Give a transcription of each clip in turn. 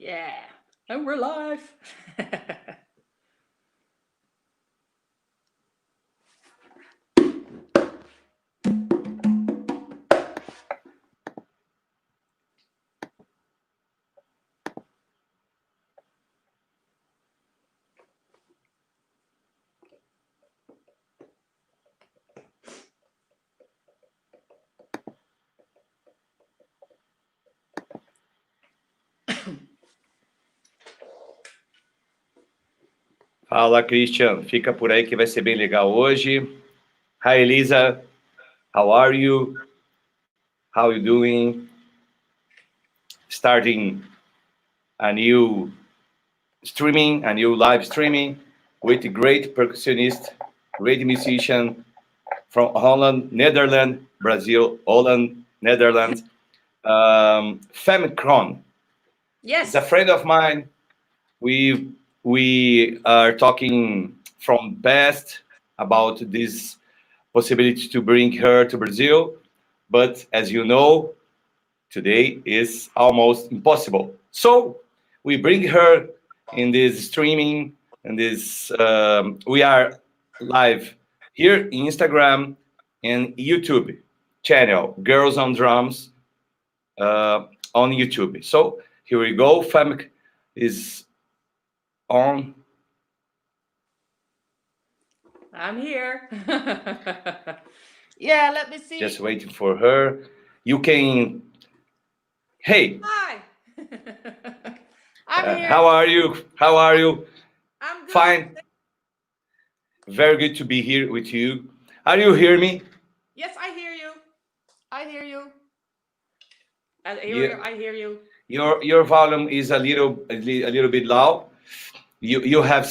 Yeah, and we're live. Fala, Christian. Fica por aí que vai ser bem legal hoje. Hi, Elisa. How are you? How you doing? Starting a new live streaming with a great percussionist, great musician from Holland, Netherlands, Brazil, Holland, Netherlands, Femke Krone. Yes. It's a friend of mine. We are talking from past about this possibility to bring her to Brazil, but as you know, today is almost impossible. So we bring her in this streaming, and this we are live here in Instagram and YouTube channel, Girls on Drums on YouTube. So here we go. Femke is on. I'm here. Yeah, let me see. Just waiting for her. You can. Hey. Hi. I'm here. How are you? How are you? I'm good. Fine. Very good to be here with you. Are you hear me? Yes, I hear you. I hear you. I hear Yeah. you. I hear you. Your volume is a little bit loud. You have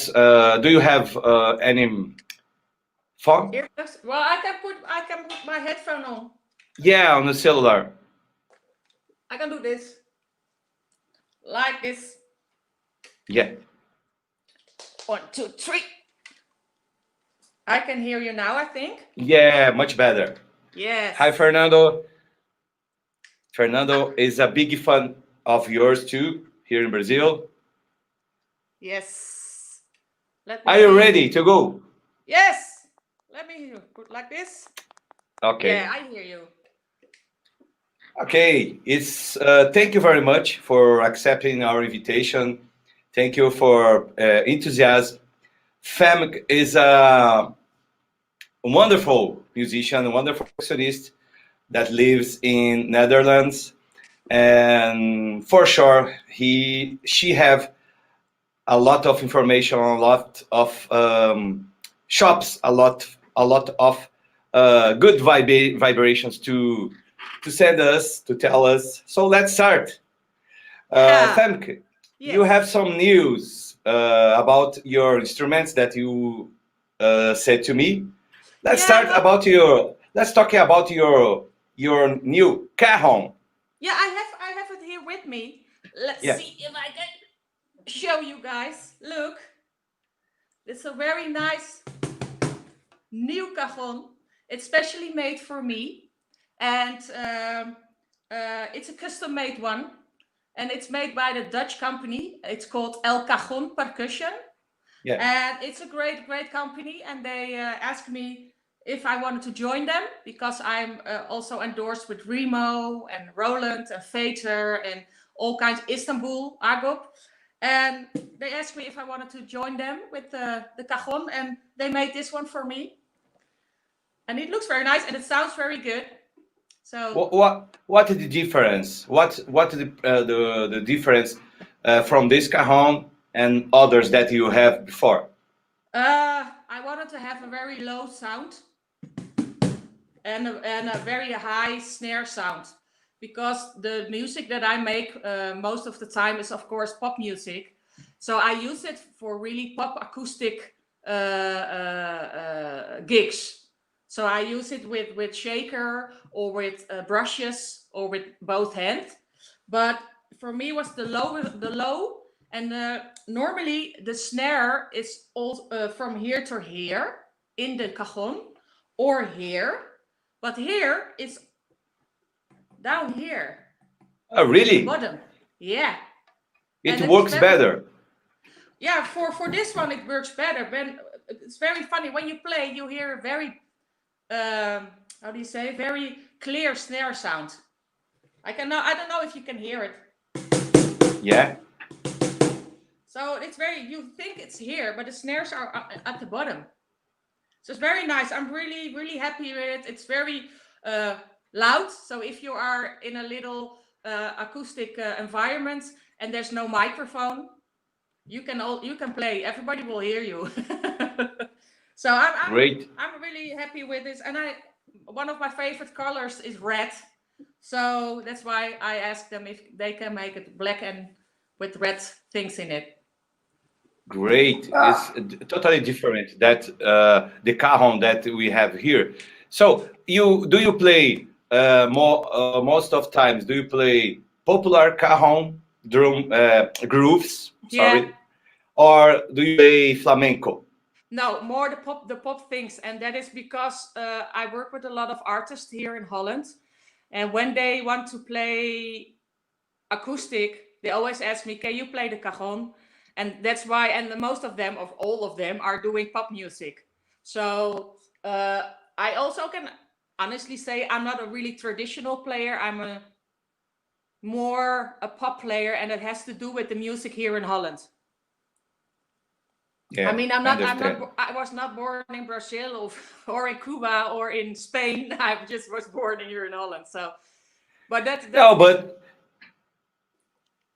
do you have any phone? Earplugs? Well, I can put my headphone on. Yeah, on the cellular. I can do this. Like this. Yeah. 1, 2, 3. I can hear you now, I think. Yeah, much better. Yes. Hi, Fernando. Fernando is a big fan of yours too, here in Brazil. Yes. Are you ready to go? Yes. Let me put like this. Okay. Yeah, I hear you. Okay. It's thank you very much for accepting our invitation. Thank you for enthusiasm. Femke is a wonderful musician, a wonderful percussionist that lives in Netherlands, and for sure she have a lot of information, a lot of shops, a lot of good vibrations to send us, to tell us. So let's start. Femke, Yes. you have some news about your instruments that you said to me. Let's start about your. Let's talk about your new cajon. Yeah, I have it here with me. Let's see if I can show you guys. Look, it's a very nice new cajon. It's specially made for me, and it's a custom-made one, and it's made by the Dutch company. It's called El Cajon Percussion. Yeah. And it's a great company, and they asked me if I wanted to join them, because I'm also endorsed with Remo and Roland and Vater and all kinds, Istanbul, Agop. And they asked me if I wanted to join them with the cajon, and they made this one for me. And it looks very nice, and it sounds very good. So what is the difference? What is the difference from this cajon and others that you have before? I wanted to have a very low sound and a very high snare sound, because the music that I make most of the time is, of course, pop music. So I use it for really pop acoustic gigs. So I use it with shaker or with brushes or with both hands. But for me, it was the low. And normally the snare is all from here to here in the cajon, or here, but here it's down here. Oh, really? Bottom. Yeah. It And works better. Yeah, for this one it works better. When it's very funny when you play, you hear a very how do you say, very clear snare sound. I don't know if you can hear it. Yeah. So it's very, you think it's here, but the snares are at the bottom. So it's very nice. I'm really, really happy with it. It's very loud. So if you are in a little acoustic environment and there's no microphone, you can play. Everybody will hear you. So Great. I'm really happy with this. And one of my favorite colors is red. So that's why I asked them if they can make it black and with red things in it. Great. It's totally different that the cajon that we have here. So you play most of times? Do you play popular cajon drum grooves? Sorry, Yeah. or do you play flamenco? No, more the pop things, and that is because I work with a lot of artists here in Holland, and when they want to play acoustic, they always ask me, "Can you play the cajon?" And that's why, and most of them, of all of them, are doing pop music. So I also can honestly say I'm not a really traditional player. I'm more a pop player, and it has to do with the music here in Holland. Yeah, I mean, understand. I was not born in Brazil or in Cuba or in Spain. I just was born here in Holland. So, but that's No,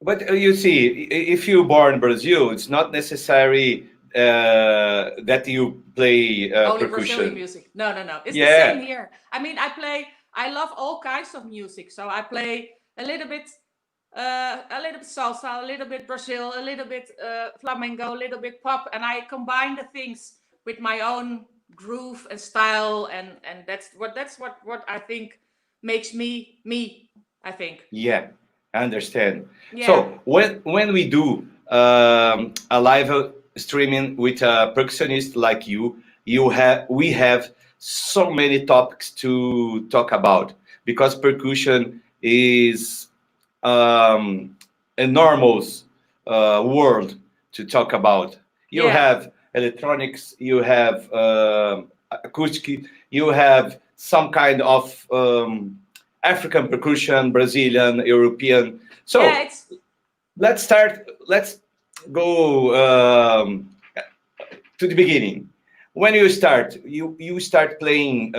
but you see, if you born in Brazil, it's not necessary that you play only Brazilian percussion. music. No, no, no. It's the same Yeah, here. I mean, I love all kinds of music. So I play a little bit salsa, a little bit Brazil, a little bit flamenco, a little bit pop, and I combine the things with my own groove and style, and that's what I think makes me me. I think. yeah, I understand. Yeah. So when we do a live streaming with a percussionist like we have so many topics to talk about because percussion is enormous world to talk about. You Yeah. have electronics, you have acoustic, you have some kind of African percussion, Brazilian, European. Yeah. So let's start. Let's go to the beginning. When you start, you start playing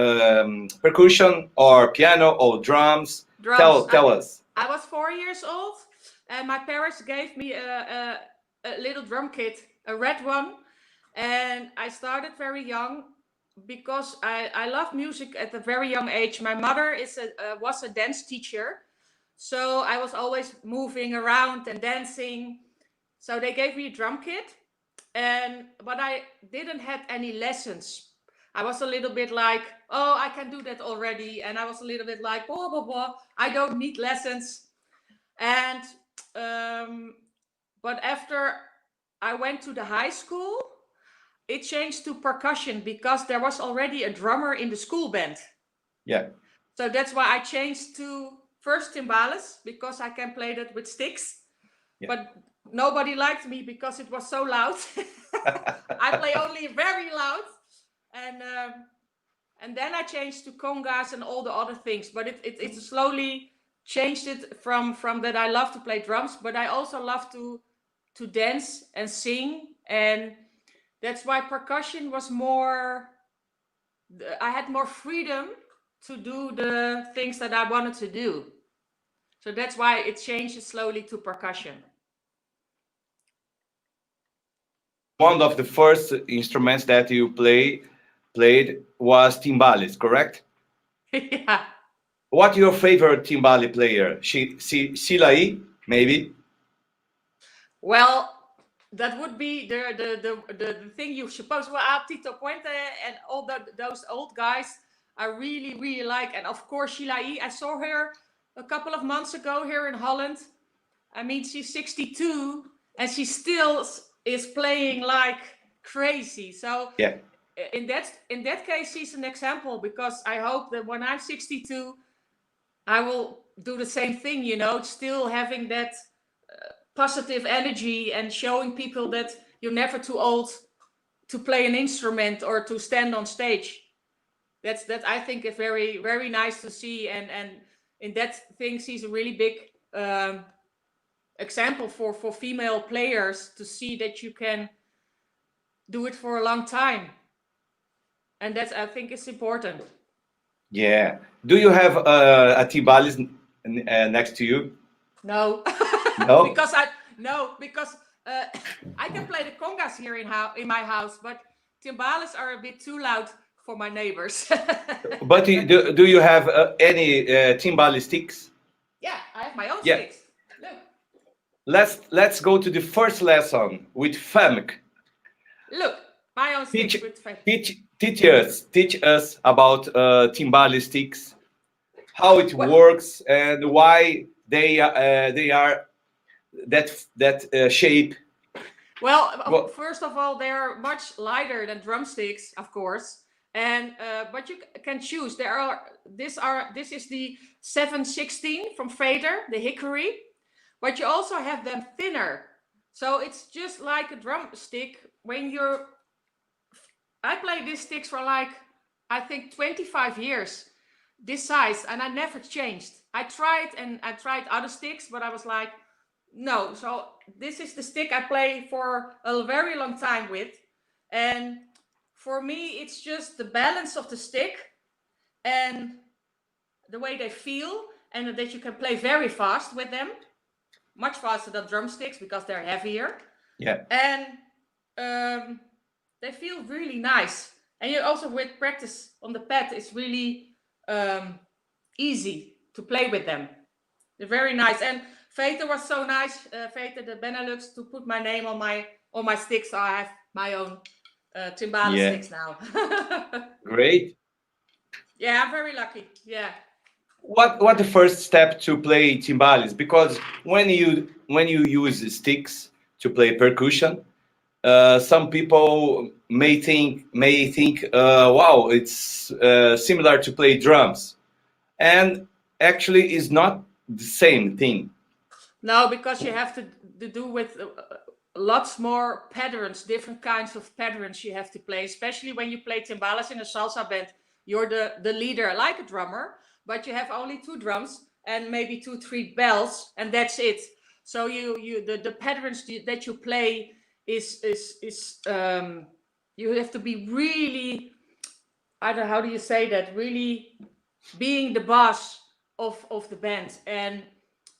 percussion or piano or drums. Drums. Tell us. I was 4 years old, and my parents gave me a little drum kit, a red one, and I started very young because I love music at a very young age. My mother was a dance teacher, so I was always moving around and dancing. So they gave me a drum kit, but I didn't have any lessons. I was a little bit like, oh, I can do that already, and I was a little bit like, blah blah blah. I don't need lessons, and but after I went to the high school, it changed to percussion because there was already a drummer in the school band. Yeah. So that's why I changed to first timbales because I can play that with sticks. Yeah. But nobody liked me because it was so loud. I play only very loud, and then I changed to congas and all the other things. But it slowly changed it from that I love to play drums, but I also love to dance and sing, and that's why percussion was more. I had more freedom to do the things that I wanted to do. So that's why it changes slowly to percussion. One of the first instruments that you played was timbales, correct? Yeah. What's your favorite timbale player? Silai, maybe? Well, that would be the thing you suppose. Well, Tito Puente and all those old guys I really, really like. And of course, Shilai, I saw her a couple of months ago here in Holland. I mean, she's 62 and she still is playing like crazy. So yeah, in that case, she's an example, because I hope that when I'm 62, I will do the same thing, still having that positive energy and showing people that you're never too old to play an instrument or to stand on stage. That I think is very, very nice to see, and in that thing she's a really big example for female players to see that you can do it for a long time, and that I think is important. Yeah. Do you have a timbales next to you? No. No? because I can play the congas here in my house, but timbales are a bit too loud for my neighbors. But do you have any timbale sticks? Yeah, I have my own sticks. Look. Let's go to the first lesson with Femke. Look, my own sticks with Femke. Teach us about timbale sticks, how it works, and why they are that shape. Well, first of all, they are much lighter than drumsticks, of course, and but you can choose. This is the 7/16 from Fader, the hickory, but you also have them thinner. So it's just like a drumstick. I play these sticks for like, I think 25 years, this size, and I never changed. I tried other sticks, but I was like, no. So this is the stick I play for a very long time with. And for me, it's just the balance of the stick and the way they feel, and that you can play very fast with them, much faster than drumsticks because they're heavier. Yeah. And they feel really nice. And you also, with practice on the pad, it's really easy to play with them. They're very nice. And Fader was so nice, Fader the Benelux, to put my name on my sticks. So I have my own timbale sticks now. Great. Yeah, I'm very lucky. Yeah. What the first step to play timbales? Because when you use sticks to play percussion, some people may think, wow, it's similar to play drums, and actually is not the same thing. No, because you have to do with lots more patterns, different kinds of patterns you have to play, especially when you play timbales in a salsa band. You're the leader, like a drummer, but you have only 2 drums and maybe 2-3 bells, and that's it. So the patterns that you play is you have to be really, I don't know, how do you say that, really being the boss of the band. And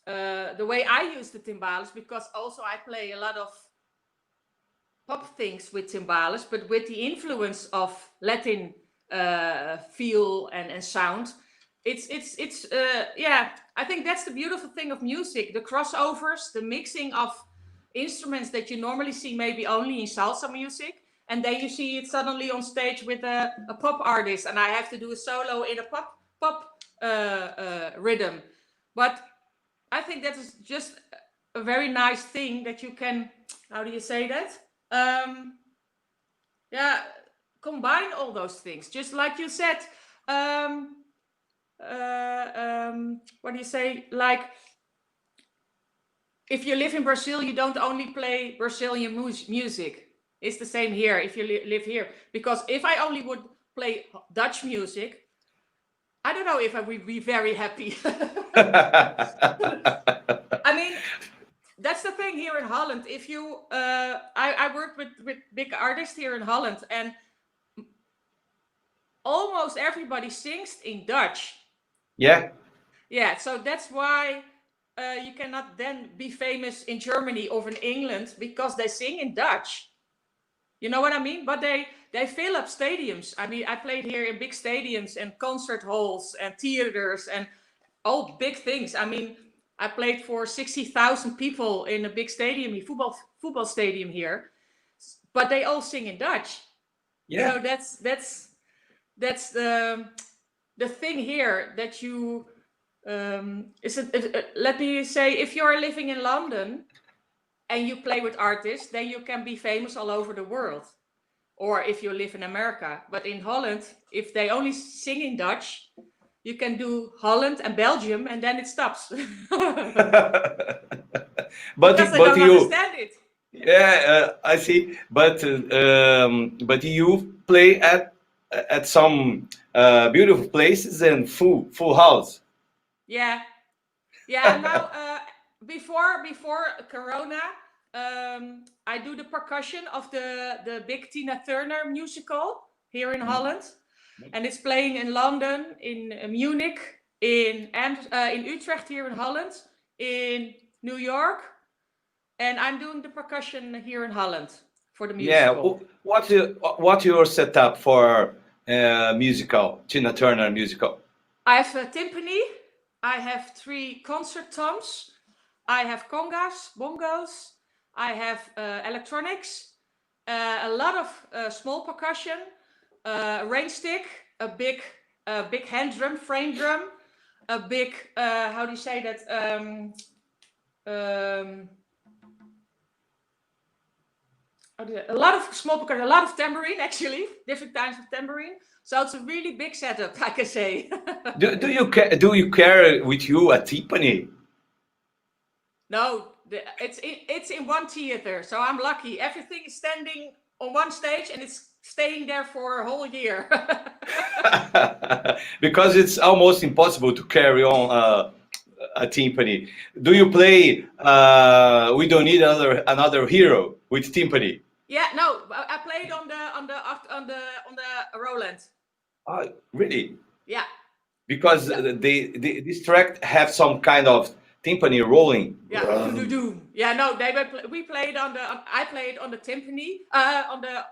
the way I use the timbales, because also I play a lot of pop things with timbales, but with the influence of Latin feel and sound. It's yeah, I think that's the beautiful thing of music, the crossovers, the mixing of instruments that you normally see maybe only in salsa music, and then you see it suddenly on stage with a pop artist, and I have to do a solo in a pop rhythm. But I think that is just a very nice thing that you can, how do you say that? Yeah, combine all those things, just like you said. What do you say? Like, if you live in Brazil, you don't only play Brazilian music. It's the same here if you live here. Because if I only would play Dutch music, I don't know if I would be very happy. I mean, that's the thing here in Holland. If you, I work with big artists here in Holland, and almost everybody sings in Dutch. Yeah. Yeah, so that's why you cannot then be famous in Germany or in England, because they sing in Dutch. You know what I mean? But they fill up stadiums. I mean, I played here in big stadiums and concert halls and theaters and all big things. I mean, I played for 60,000 people in a big stadium, a football stadium here, but they all sing in Dutch. Yeah. So that's the thing here, that you let me say, if you're living in London and you play with artists, then you can be famous all over the world. Or if you live in America. But in Holland, if they only sing in Dutch, you can do Holland and Belgium, and then it stops. Because I but don't you, understand it. yeah, I see. But you play at some beautiful places and full house. Yeah, yeah. And now, before Corona, I do the percussion of the big Tina Turner musical here in Holland, and it's playing in London, in Munich, in Utrecht here in Holland, in New York, and I'm doing the percussion here in Holland for the Yeah. musical. What your setup for musical Tina Turner musical? I have a timpani, I have 3 concert toms, I have congas, bongos, I have electronics, a lot of small percussion, a rain stick, a big hand drum, frame drum, a big, how do you say that? A lot of small percussion, a lot of tambourine actually, different kinds of tambourine. So it's a really big setup, I can say. Do you carry with you a timpani? No, it's in one theater, so I'm lucky. Everything is standing on one stage and it's staying there for a whole year. Because it's almost impossible to carry on a timpani. Do you play? We don't need another hero with timpani. Yeah, no, I played on the Roland. Oh, really? Yeah. Because this track have some kind of timpani rolling. Yeah, do. Yeah, no, we played on the. I played on the timpani. On the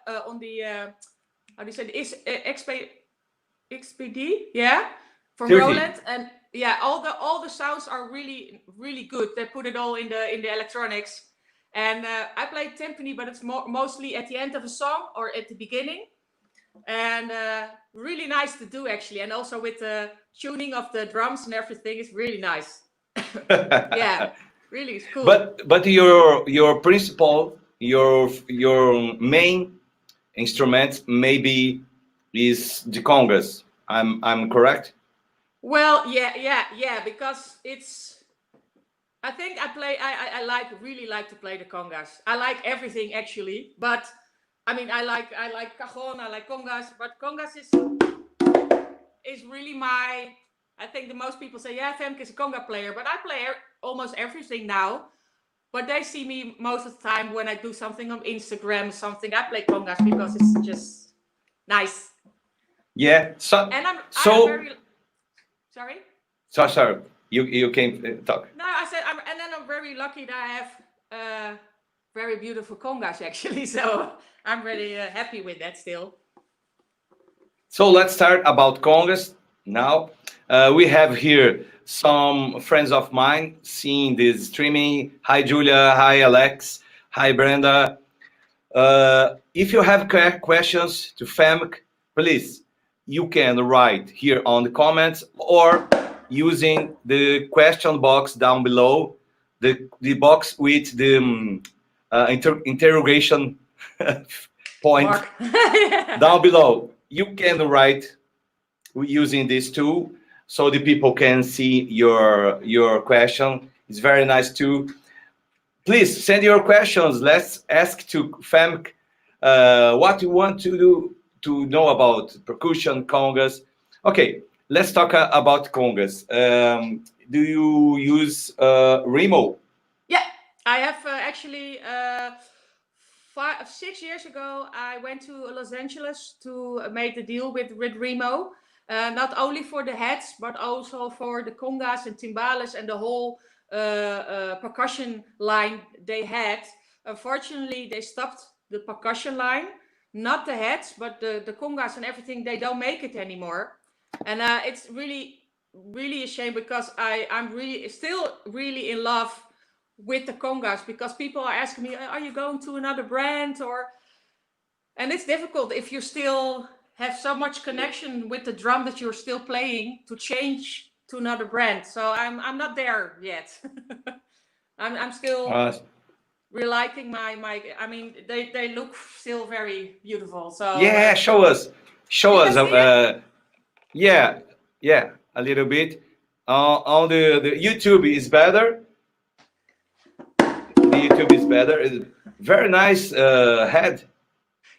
how do you say the XPD? Yeah, from 30. Roland, and yeah, all the sounds are really good. They put it all in the electronics, and I played timpani, but it's mostly at the end of a song or at the beginning, and really nice to do actually, and also with the tuning of the drums and everything is really nice. Yeah, really, it's cool. But your principal, your main instrument maybe is the congas. I'm correct? Well, yeah, because it's. I think I really like to play the congas. I like everything actually, but I mean I like cajon, I like congas, but congas is really my. I think the most people say, yeah, Femke is a conga player, but I play almost everything now. But they see me most of the time when I do something on Instagram, something. I play congas because it's just nice. Yeah. And I'm very. Sorry. Sorry. You can talk. No, I said, and then I'm very lucky that I have very beautiful congas actually. So I'm really happy with that still. So let's start about congas now. We have here some friends of mine seeing this streaming. Hi, Julia. Hi, Alex. Hi, Brenda. If you have questions to Femke, please, you can write here on the comments or using the question box down below, the box with the interrogation point down below. You can write using this tool so the people can see your question. It's very nice too. Please send your questions. Let's ask to Femke what you want to know about percussion, congas. Okay, let's talk about congas. Do you use Remo? Yeah, I have actually 6 years ago. I went to Los Angeles to make the deal with Remo, not only for the heads but also for the congas and timbales and the whole percussion line they had. Unfortunately, they stopped the percussion line, not the heads, but the congas and everything. They don't make it anymore. And it's really a shame because I'm still really in love with the congas, because people are asking me, are you going to another brand? And it's difficult if you still have so much connection with the drum that you're still playing to change to another brand. So I'm not there yet. I'm still really liking my. I mean, they look still very beautiful. So yeah, show us. Yeah, a little bit. On the YouTube is better. the YouTube is better. It's very nice head.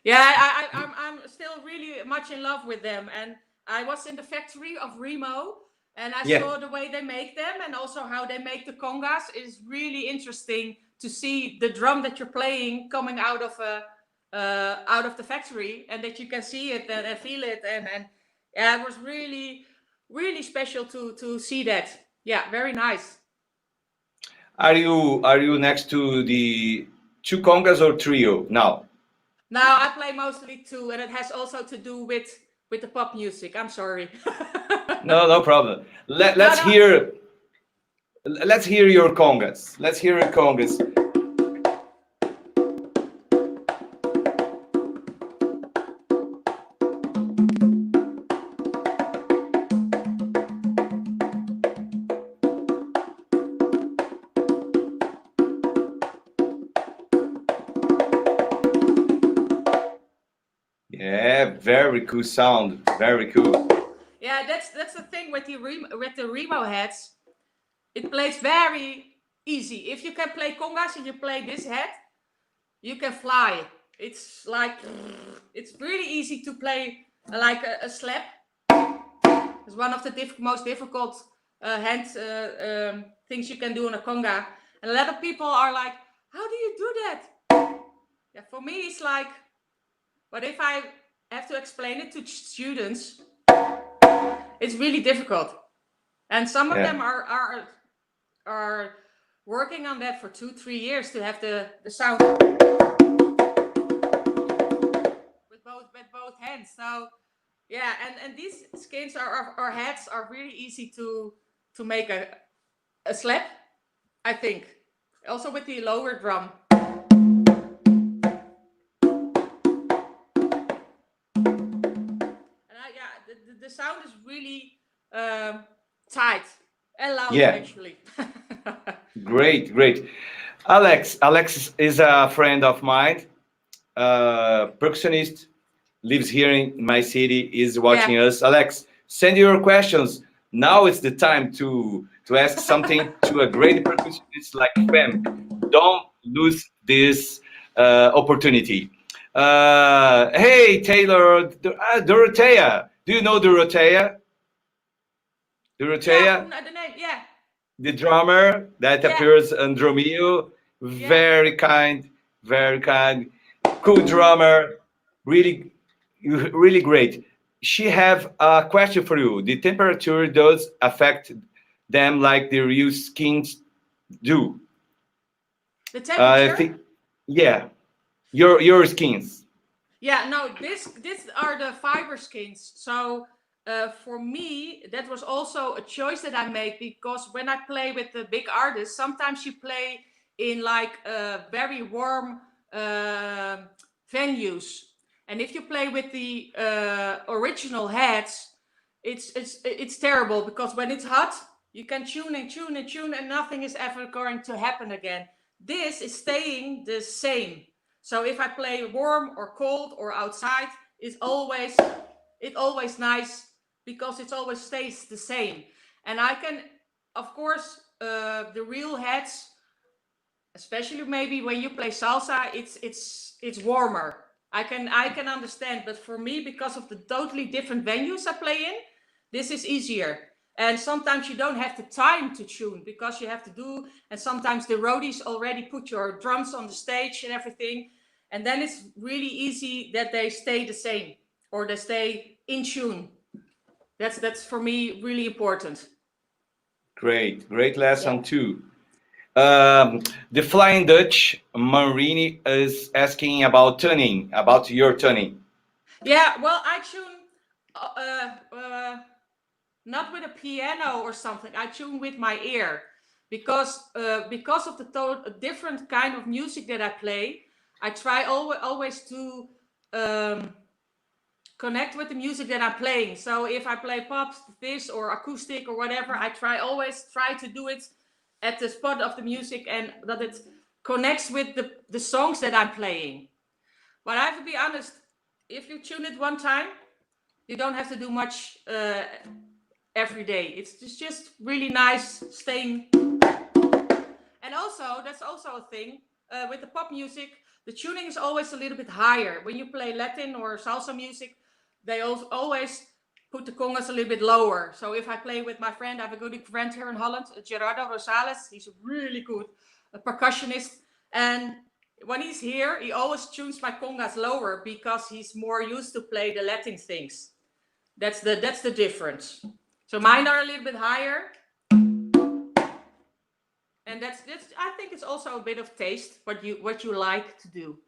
Yeah, I'm still really much in love with them. And I was in the factory of Remo, and I Yeah. saw the way they make them, and also how they make the congas. Is really interesting to see the drum that you're playing coming out of the factory, and that you can see it and feel it, and yeah, it was really special to see that. Yeah, very nice. Are you next to the two congas or trio now? Now I play mostly two, and it has also to do with the pop music. I'm sorry. No problem. Let's no. hear your congas. Let's hear your congas. Yeah, very cool sound. Very cool. Yeah, that's the thing with the Remo heads. It plays very easy. If you can play congas and you play this head, you can fly. It's like it's really easy to play like a slap. It's one of the most difficult hand things you can do on a conga. And a lot of people are like, "How do you do that?" Yeah, for me it's like, but if I have to explain it to students, it's really difficult. And some of them are working on that for 2-3 years to have the sound with both hands. So yeah, and these skins or heads are really easy to make a slap, I think. Also with the lower drum. And the sound is really tight and loud, actually. Great. Alex is a friend of mine, percussionist, lives here in my city, is watching us. Alex, send your questions. Now it's the time to ask something to a great percussionist like Femke. Don't lose this opportunity. Hey, Taylor, Dorothea. Do you know Dorothea? Yeah, the name, yeah. The drummer that appears on Dromio. Very kind, cool drummer, really great. She have a question for you. The temperature does affect them like the real skins do. The temperature? Your skins. Yeah, no, these are the fiber skins. So for me, that was also a choice that I made, because when I play with the big artists, sometimes you play in like very warm venues, and if you play with the original heads, it's terrible, because when it's hot, you can tune and nothing is ever going to happen again. This is staying the same. So if I play warm or cold or outside, it's always nice, because it always stays the same. And I can, of course, the real heads, especially maybe when you play salsa, it's warmer. I can understand, but for me, because of the totally different venues I play in, this is easier. And sometimes you don't have the time to tune, because you have to do, and sometimes the roadies already put your drums on the stage and everything. And then it's really easy that they stay the same, or they stay in tune. That's for me really important. Great lesson too. The Flying Dutch Marini is asking about tuning, about your tuning. Yeah, well, I tune not with a piano or something. I tune with my ear, because of the different kind of music that I play. I try always to connect with the music that I'm playing. So if I play pop, this or acoustic or whatever, I always try to do it at the spot of the music, and that it connects with the songs that I'm playing. But I have to be honest, if you tune it one time, you don't have to do much every day. It's just really nice staying. And that's also a thing with the pop music. The tuning is always a little bit higher. When you play Latin or salsa music, they always put the congas a little bit lower. So if I play with my friend, I have a good friend here in Holland, Direto da, he's a really good percussionist. And when he's here, he always tunes my congas lower because he's more used to play the Latin things. That's the difference. So mine are a little bit higher. And that's I think it's also a bit of taste, what you like to do.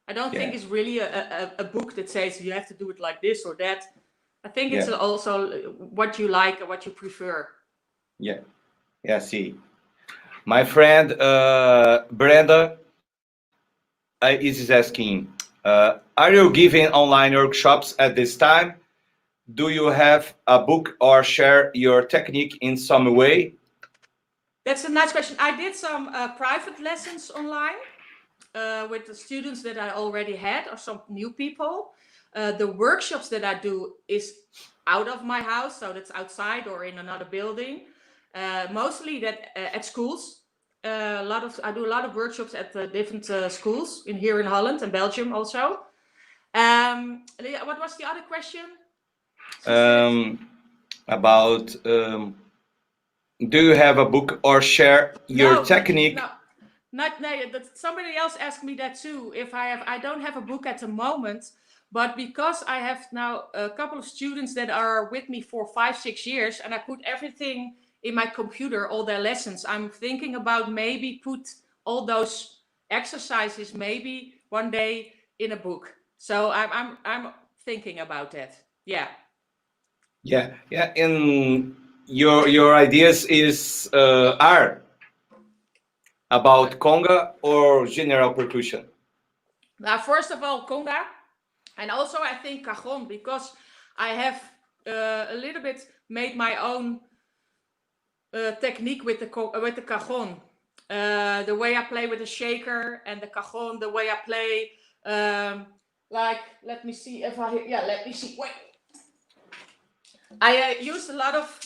I don't think it's really a book that says you have to do it like this or that. I think it's also what you like and what you prefer. Yeah. See. My friend Brenda is asking, are you giving online workshops at this time? Do you have a book or share your technique in some way? That's a nice question. I did some private lessons online with the students that I already had or some new people. The workshops that I do is out of my house, so that's outside or in another building. Mostly that at schools. I do a lot of workshops at different schools here in Holland and Belgium also. What was the other question? About do you have a book or share your technique? No, somebody else asked me that too. If I don't have a book at the moment, but because I have now a couple of students that are with me for 5-6 years, and I put everything in my computer, all their lessons, I'm thinking about maybe put all those exercises maybe one day in a book. So I'm thinking about that. Yeah. And your ideas are about conga or general percussion? Now, first of all, conga, and also I think cajon, because I have a little bit made my own technique with the cajon. The way I play with the shaker and the cajon, the way I play, like, let me see. Wait. I used a lot of,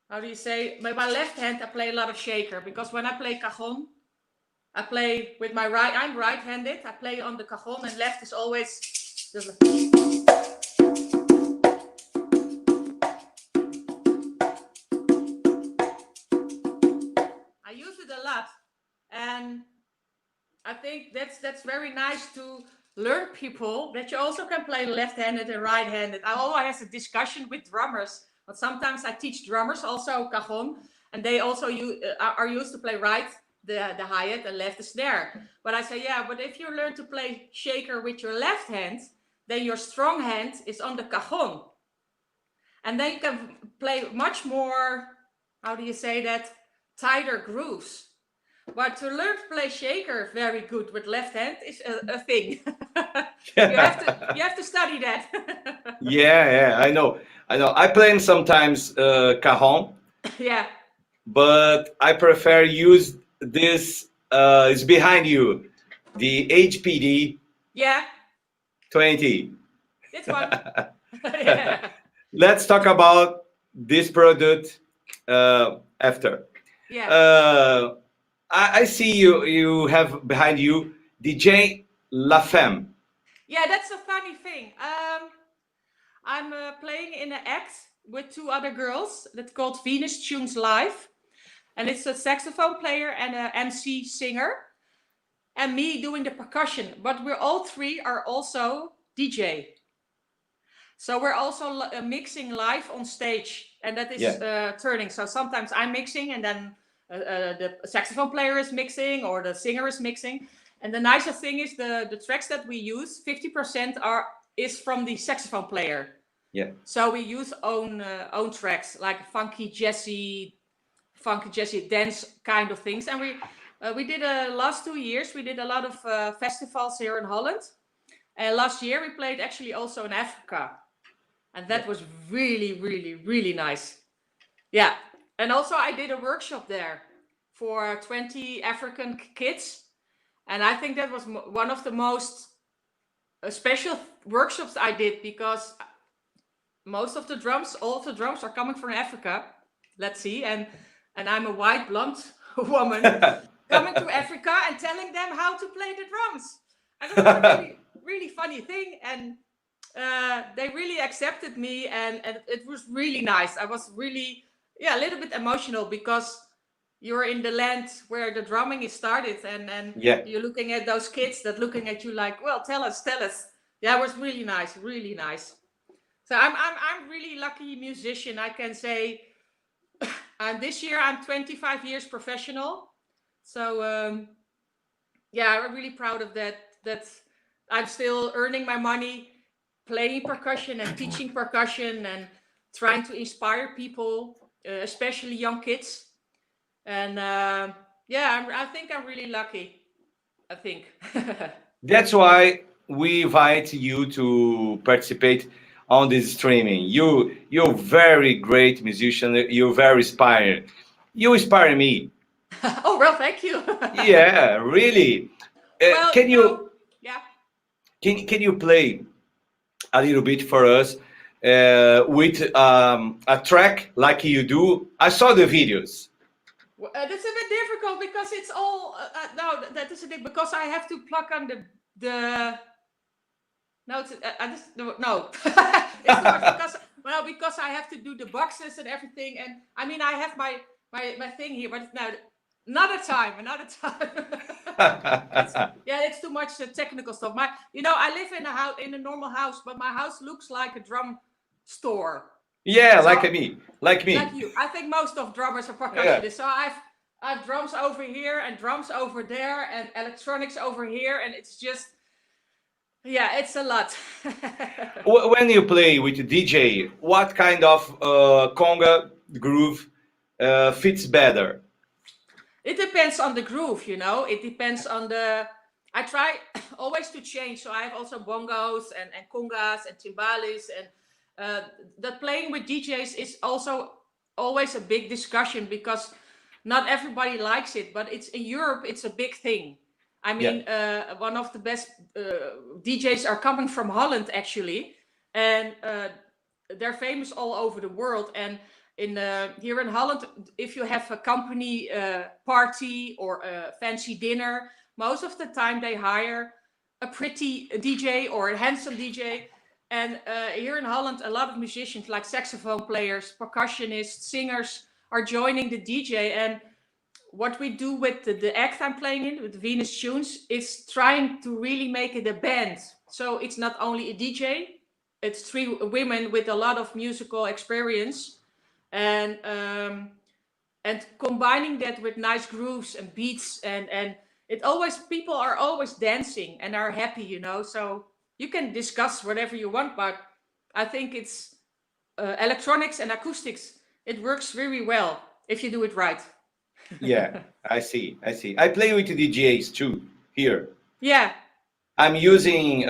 how do you say, with my left hand I play a lot of shaker, because when I play cajon, I play with my right, I'm right-handed, I play on the cajon, and left is always just I use it a lot, and I think that's very nice to learn people that you also can play left-handed and right-handed. I always have a discussion with drummers, but sometimes I teach drummers also cajon, and they also are used to play right the hi-hat and left the snare. But I say, yeah, but if you learn to play shaker with your left hand, then your strong hand is on the cajon, and then you can play much more, how do you say that, tighter grooves. But to learn to play shaker very good with left hand is a thing. you have to study that. Yeah, I know. I play sometimes cajon. Yeah. But I prefer use this. It's behind you, the HPD. Yeah. 20. This one. Yeah. Let's talk about this product after. Yeah. I see you have behind you DJ La Femme. Yeah, that's a funny thing. I'm playing in an act with 2 other girls that's called Venus Tunes Live. And it's a saxophone player and an MC singer. And me doing the percussion. But we're all 3 are also DJ. So we're also mixing live on stage. And that is turning. So sometimes I'm mixing and then the saxophone player is mixing or the singer is mixing. And the nicer thing is the tracks that we use, 50% is from the saxophone player. Yeah. So we use own tracks like funky jazzy dance kind of things. And we did last 2 years we did a lot of festivals here in Holland. And last year we played actually also in Africa, and that was really, really, really nice. Yeah. And also I did a workshop there for 20 African kids, and I think that was one of the most special workshops I did, because all of the drums are coming from Africa. Let's see. And and I'm a white blonde woman coming to Africa and telling them how to play the drums. And it was a really, really funny thing. And they really accepted me, and it was really nice. I was really, a little bit emotional because you're in the land where the drumming is started, and you're looking at those kids that looking at you like, well, tell us. Yeah, it was really nice, really nice. So I'm really lucky musician, I can say. And this year I'm 25 years professional. So I'm really proud of that. That I'm still earning my money, playing percussion and teaching percussion and trying to inspire people, especially young kids. And I think I'm really lucky. I think. That's why we invite you to participate on this streaming. You're very great musician. You're very inspired. You inspire me. Oh well, thank you. Yeah, really. Well, Can you yeah. can you play a little bit for us with a track like you do? I saw the videos. That's a bit difficult because it's all no. That is a bit because I have to plug on the. No, it's no. It's not because I have to do the boxes and everything, and I mean I have my thing here, but no, another time. It's too much technical stuff. I live in a house, in a normal house, but my house looks like a drum store. Yeah, So, like me. Like you. I think most of drummers are percussionists. Yeah. So I've drums over here and drums over there and electronics over here, and it's just it's a lot. When you play with a DJ, what kind of conga groove fits better? It depends on the groove, It depends on I try always to change. So I have also bongos and congas and timbales, and that playing with DJs is also always a big discussion because not everybody likes it, but in Europe, it's a big thing. I mean, one of the best DJs are coming from Holland, actually, and they're famous all over the world. And here in Holland, if you have a company party or a fancy dinner, most of the time they hire a pretty DJ or a handsome DJ. And here in Holland, a lot of musicians like saxophone players, percussionists, singers are joining the DJ. And what we do with the act I'm playing in, with the Venus Tunes, is trying to really make it a band. So it's not only a DJ, it's 3 women with a lot of musical experience. And combining that with nice grooves and beats, and people are always dancing and are happy, So you can discuss whatever you want, but I think it's electronics and acoustics. It works very well if you do it right. Yeah, I see. I play with DJs too here. Yeah. I'm using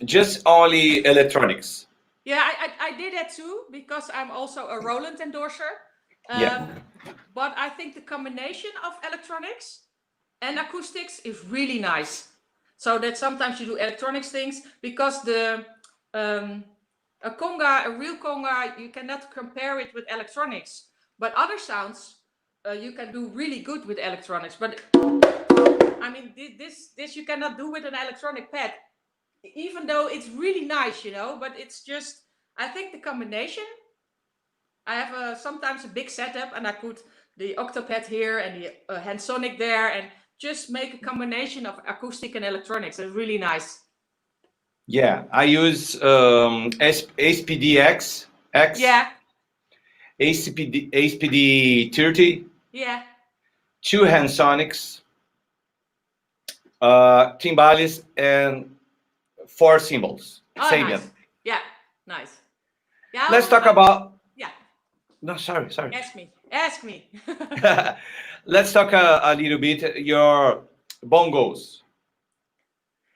just only electronics. Yeah, I did that too because I'm also a Roland endorser. But I think the combination of electronics and acoustics is really nice. So that sometimes you do electronics things because a real conga, you cannot compare it with electronics. But other sounds you can do really good with electronics. But I mean, this you cannot do with an electronic pad, even though it's really nice, But it's just, I think the combination. I have sometimes a big setup, and I put the octopad here and the hand sonic there, and just make a combination of acoustic and electronics. It's really nice. Yeah, I use ASPDX X. Yeah. ASPD 30. Yeah. 2 hand sonics, timbales, and 4 cymbals. Oh, nice. Yeah, nice. Yeah. Let's talk about. Yeah. No, sorry. Ask me. Let's talk a little bit your bongos.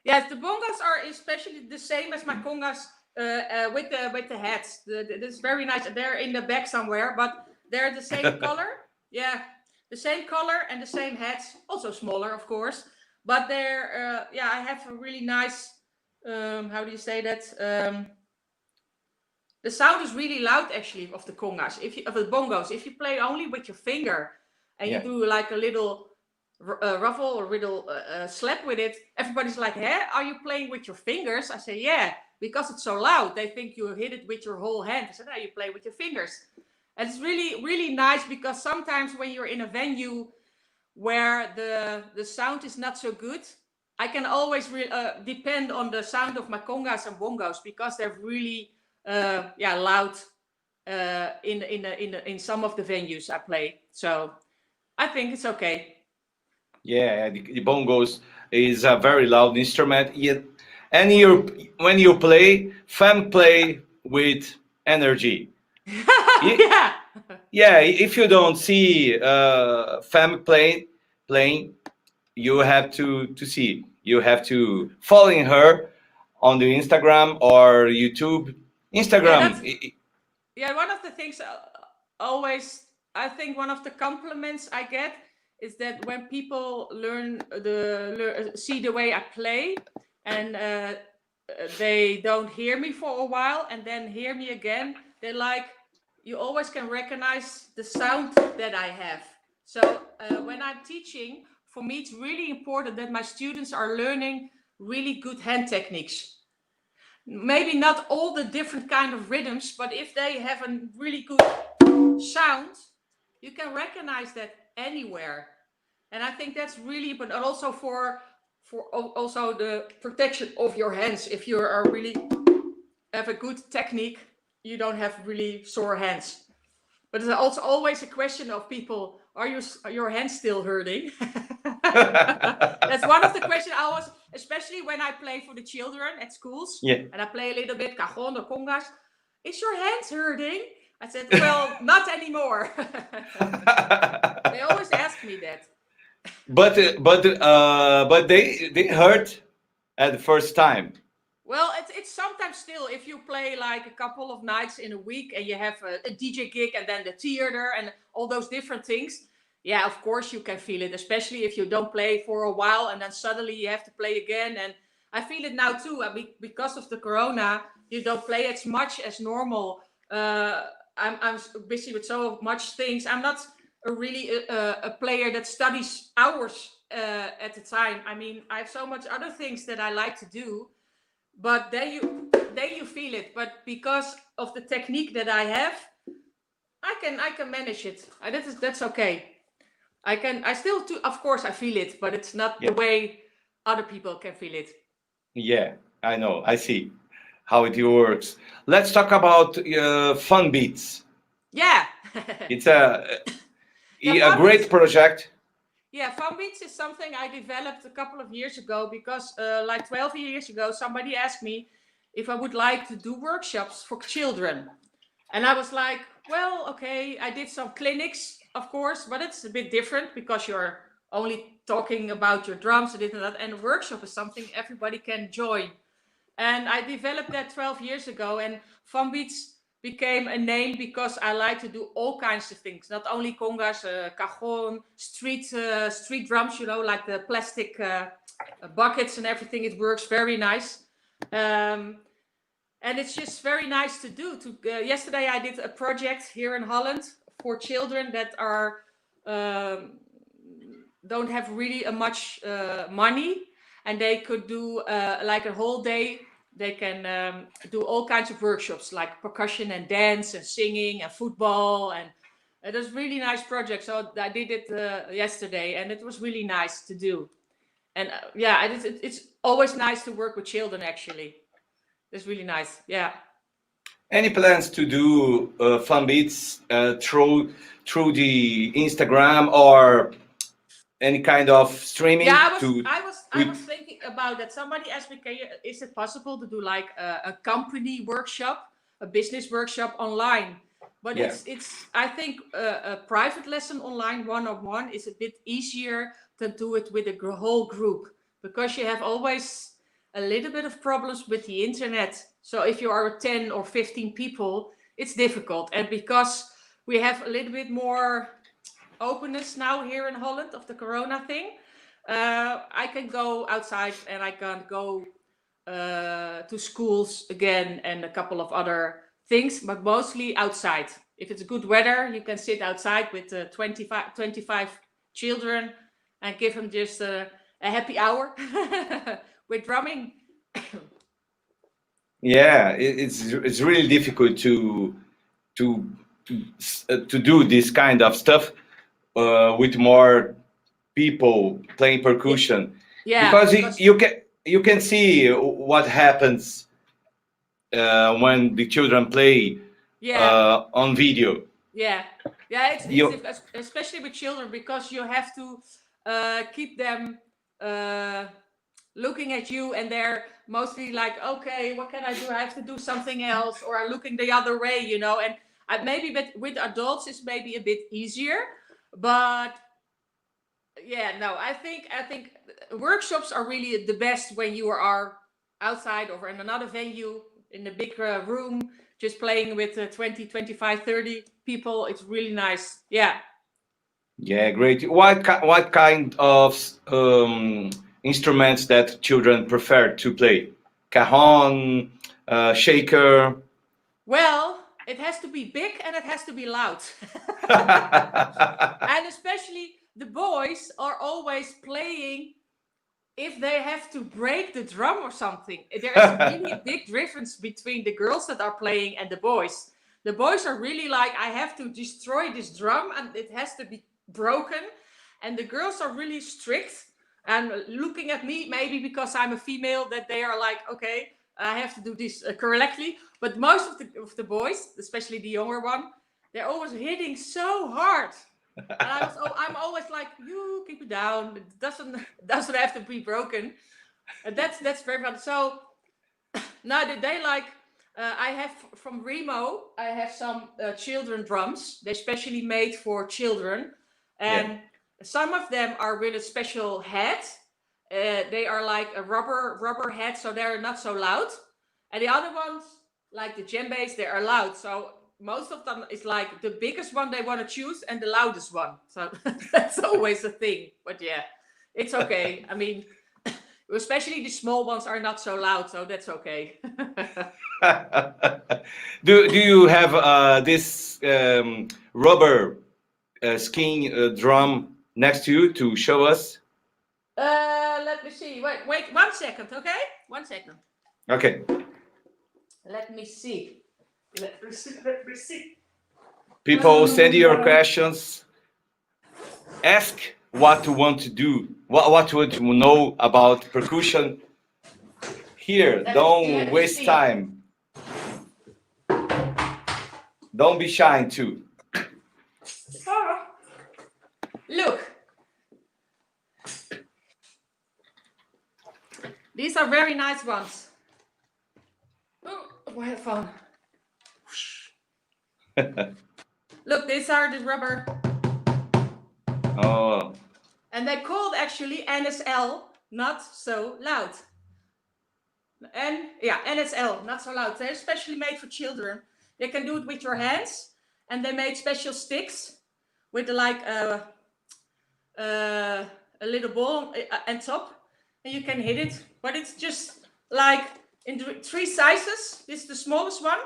Yes, the bongos are especially the same as my congas with the heads. It's very nice. They're in the back somewhere, but they're the same color. Yeah, the same color and the same heads. Also smaller, of course, but they're I have a really nice. How do you say that? the sound is really loud actually of the congas, of the bongos. If you play only with your finger and you do like a little ruffle or little slap with it, everybody's like, "Hey, are you playing with your fingers?" I say, "Yeah, because it's so loud. They think you hit it with your whole hand." I said, "No, you play with your fingers." And it's really, really nice because sometimes when you're in a venue where the sound is not so good, I can always depend on the sound of my congas and bongos because they're really loud in some of the venues I play. So I think it's okay. Yeah, the bongos is a very loud instrument. Yeah. And when you play, Fem play with energy. Yeah. Yeah, if you don't see Fem playing, you have to see. You have to following her on the Instagram or YouTube. Instagram. One of the things always, I think one of the compliments I get is that when people see the way I play and they don't hear me for a while and then hear me again, they're like, you always can recognize the sound that I have. So when I'm teaching, for me it's really important that my students are learning really good hand techniques. Maybe not all the different kind of rhythms, but if they have a really good sound, you can recognize that anywhere. And I think that's really important. And also for also the protection of your hands. If you are really have a good technique, you don't have really sore hands. But it's also always a question of people, are your hands still hurting? That's one of the questions I always, especially when I play for the children at schools, and I play a little bit cajon or congas. Is your hands hurting? I said, well, not anymore. They always ask me that. But they hurt at the first time. Well, it's sometimes still, if you play like a couple of nights in a week and you have a DJ gig and then the theater and all those different things, yeah, of course you can feel it, especially if you don't play for a while and then suddenly you have to play again. And I feel it now too, because of the corona, you don't play as much as normal. I'm busy with so much things. I'm not a player that studies hours at a time. I mean, I have so much other things that I like to do. But then you feel it. But because of the technique that I have, I can manage it. That's okay. I still do, of course I feel it, but it's not the way other people can feel it. Yeah, I know. I see how it works. Let's talk about fun beats. Yeah. It's a great project. Yeah, Fun Beats is something I developed a couple of years ago because like 12 years ago, somebody asked me if I would like to do workshops for children. And I was like, well, okay, I did some clinics, of course, but it's a bit different because you're only talking about your drums and that. And a workshop is something everybody can join. And I developed that 12 years ago, and Fun Beats became a name because I like to do all kinds of things, not only congas, cajon, street drums, like the plastic buckets and everything. It works very nice. And it's just very nice to do. Yesterday I did a project here in Holland for children that are don't have really much money, and they could do like a whole day. They can do all kinds of workshops like percussion and dance and singing and football, and it was really nice project. So I did it yesterday, and it was really nice to do. And it's always nice to work with children. Actually, it's really nice. Yeah. Any plans to do fun beats through the Instagram or any kind of streaming? Yeah, I was thinking about that. Somebody asked me, is it possible to do like a company workshop, a business workshop online? But it's I think a private lesson online, one-on-one, is a bit easier than do it with a whole group, because you have always a little bit of problems with the internet. So if you are 10 or 15 people, it's difficult. And because we have a little bit more openness now here in Holland of the corona thing, I can go outside and I can go to schools again and a couple of other things, but mostly outside. If it's good weather, you can sit outside with 25 children and give them just a happy hour with drumming. Yeah, it's really difficult to do this kind of stuff with more people playing percussion. Yeah, because you can see what happens when the children play on video. Yeah, it's especially with children, because you have to keep them looking at you, and they're mostly like, okay, what can I do? I have to do something else, or I'm looking the other way, you know. And maybe with adults it's maybe a bit easier, but yeah, no, I think workshops are really the best when you are outside or in another venue in a big room, just playing with 20, 25, 30 people. It's really nice. Yeah. Yeah, great. What kind of instruments that children prefer to play? Cajon, shaker. Well, it has to be big and it has to be loud. And especially the boys are always playing if they have to break the drum or something. There is really a big difference between the girls that are playing and the boys. The boys are really like, I have to destroy this drum and it has to be broken. And the girls are really strict and looking at me, maybe because I'm a female, that they are like, okay, I have to do this correctly. But most of the boys, especially the younger one, they're always hitting so hard. And I'm always like, you keep it down. It doesn't have to be broken. And that's very fun. So now they like, I have from Remo, I have some children drums. They're specially made for children, and some of them are with a special head. They are like a rubber head, so they're not so loud. And the other ones, like the djembes, they are loud. So most of them is like the biggest one they want to choose and the loudest one. So that's always a thing. But yeah, it's okay. I mean, especially the small ones are not so loud, so that's okay. Do you have this rubber skin drum next to you to show us? Let me see. Wait 1 second, okay? 1 second. Okay. Let me see. Let me see. People, send your questions. Ask what you want to do, what you want to know about percussion. Here, don't waste time. Don't be shy too. Look. These are very nice ones. Oh, my headphone. Look, these are the rubber. Oh. And they're called actually NSL, not so loud. And yeah, NSL, not so loud. They're specially made for children. You can do it with your hands, and they made special sticks with like a little ball on top, and you can hit it. But it's just like in 3 sizes. This is the smallest one,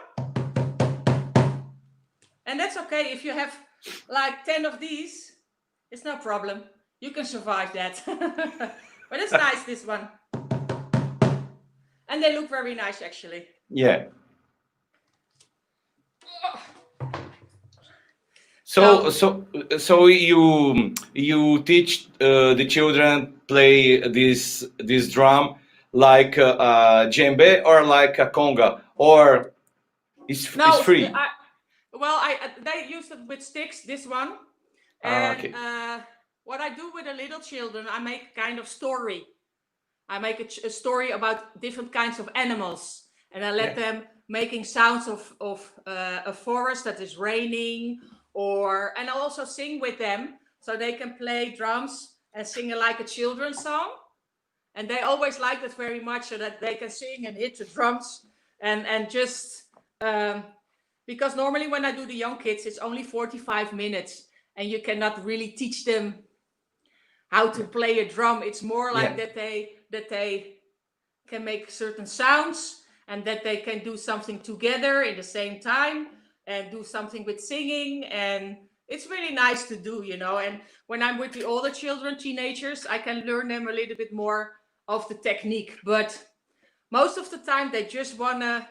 and that's okay if you have like 10 of these. It's no problem. You can survive that. But it's nice, this one. And they look very nice, actually. Yeah. So you teach the children play this drum like a djembe or like a conga, or it's free? They use it with sticks, this one. And okay. What I do with the little children, I make a kind of story. I make a story about different kinds of animals, and I let them making sounds of a forest that is raining, and I also sing with them, so they can play drums and sing like a children's song, and they always like that very much, so that they can sing and hit the drums and just because normally when I do the young kids, it's only 45 minutes, and you cannot really teach them how to play a drum. It's more like that they can make certain sounds, and that they can do something together in the same time and do something with singing. And it's really nice to do, you know. And when I'm with the older children, teenagers, I can learn them a little bit more of the technique. But most of the time they just want to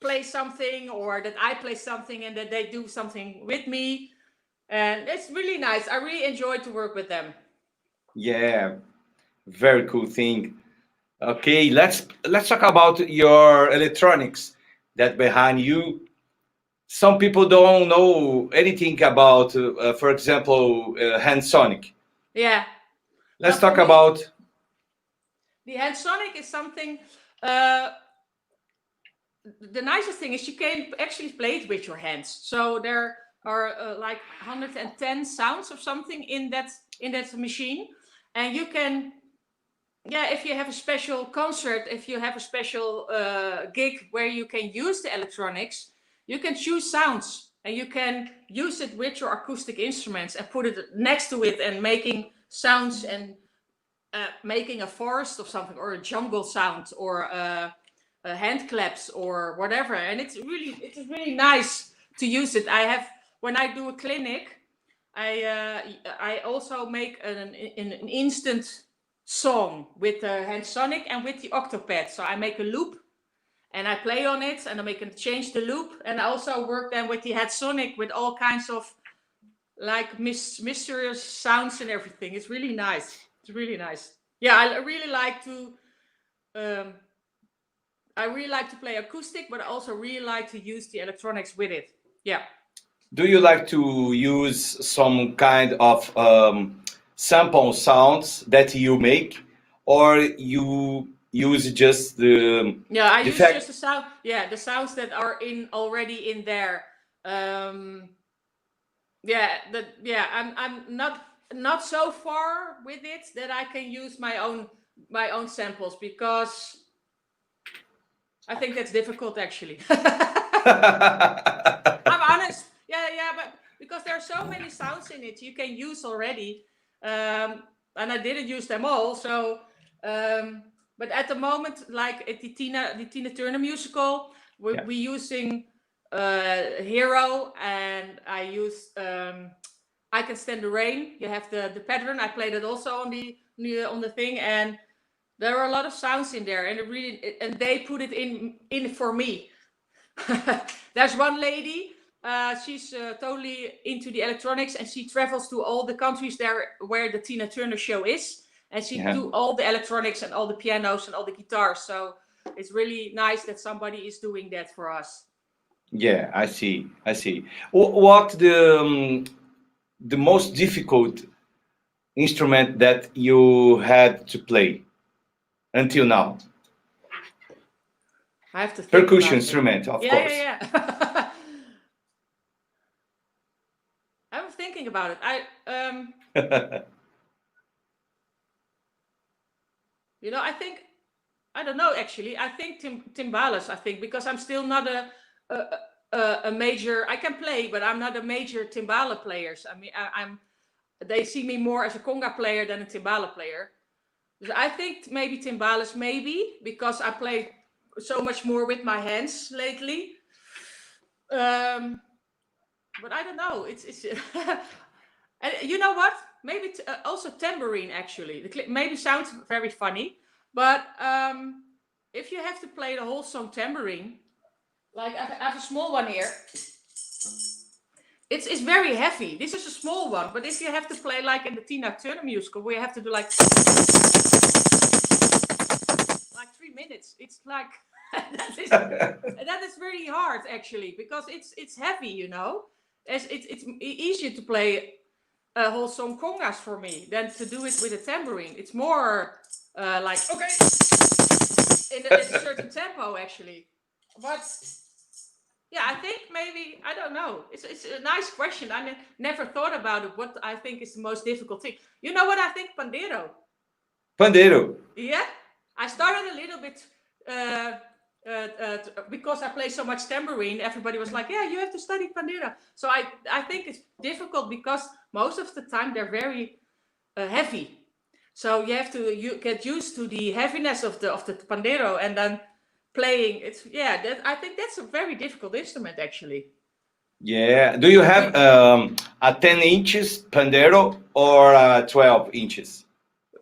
play something, or that I play something and that they do something with me. And it's really nice. I really enjoy to work with them. Yeah, very cool thing. Okay, let's talk about your electronics that behind you. Some people don't know anything about, for example, hand sonic. Yeah. Let's For talk me, about. the hand sonic is something. Uh, the nicest thing is you can actually play it with your hands. So there are like 110 sounds or something in that machine, and you can, yeah, if you have a special concert, if you have a special gig where you can use the electronics, you can choose sounds and you can use it with your acoustic instruments and put it next to it and making sounds and making a forest of something, or a jungle sound, or hand claps or whatever. And it is really nice to use it. I have, when I do a clinic, I also make an instant song with the hand sonic and with the octopad. So I make a loop and I play on it, and I make it change the loop, and I also work then with the hand sonic with all kinds of like mysterious sounds and everything. It's really nice. It's really nice. Yeah, I really like to play acoustic, but I also really like to use the electronics with it. Yeah. Do you like to use some kind of sample sounds that you make, or you use just the Yeah, I the use fact? just the sound. Yeah, the sounds that are already in there. Yeah, I'm not so far with it that I can use my own samples, because I think that's difficult actually. I'm honest. Yeah, but because there are so many sounds in it you can use already, and I didn't use them all. So, but at the moment, like at the Tina Turner musical, we using Hero, and I use I Can Stand the Rain. You have the pattern. I played it also on the thing, and there are a lot of sounds in there, and they put it in for me. There's one lady. She's totally into the electronics, and she travels to all the countries there where the Tina Turner show is, and she do all the electronics and all the pianos and all the guitars. So it's really nice that somebody is doing that for us. Yeah, I see. I see. What the most difficult instrument that you had to play until now? I have to think Percussion about it. instrument, of Yeah, course. yeah. I'm thinking about it. You know, I don't know actually. I think timbales. I think, because I'm still not a major. I can play, but I'm not a major timbale player. I mean, they see me more as a conga player than a timbale player. So I think maybe timbales, maybe because I play so much more with my hands lately. But I don't know. It's and you know what? Maybe also tambourine actually. Maybe sounds very funny, but if you have to play the whole song tambourine, like I have a small one here. It's very heavy. This is a small one, but if you have to play like in the Tina Turner musical, where you have to do like 3 minutes, it's like that is very hard actually, because it's heavy, you know. It's easier to play a whole song congas for me than to do it with a tambourine. It's more like okay in a certain tempo actually. But yeah, I think maybe, I don't know. It's a nice question. I never thought about it. What I think is the most difficult thing. You know what I think? Pandeiro. Pandeiro. Yeah, I started a little bit because I play so much tambourine. Everybody was like, "Yeah, you have to study pandeiro." So I think it's difficult because most of the time they're very heavy. So you have to get used to the heaviness of the pandeiro, and then playing. It's I think that's a very difficult instrument actually. Yeah. Do you have a 10 inches pandero or 12 inches?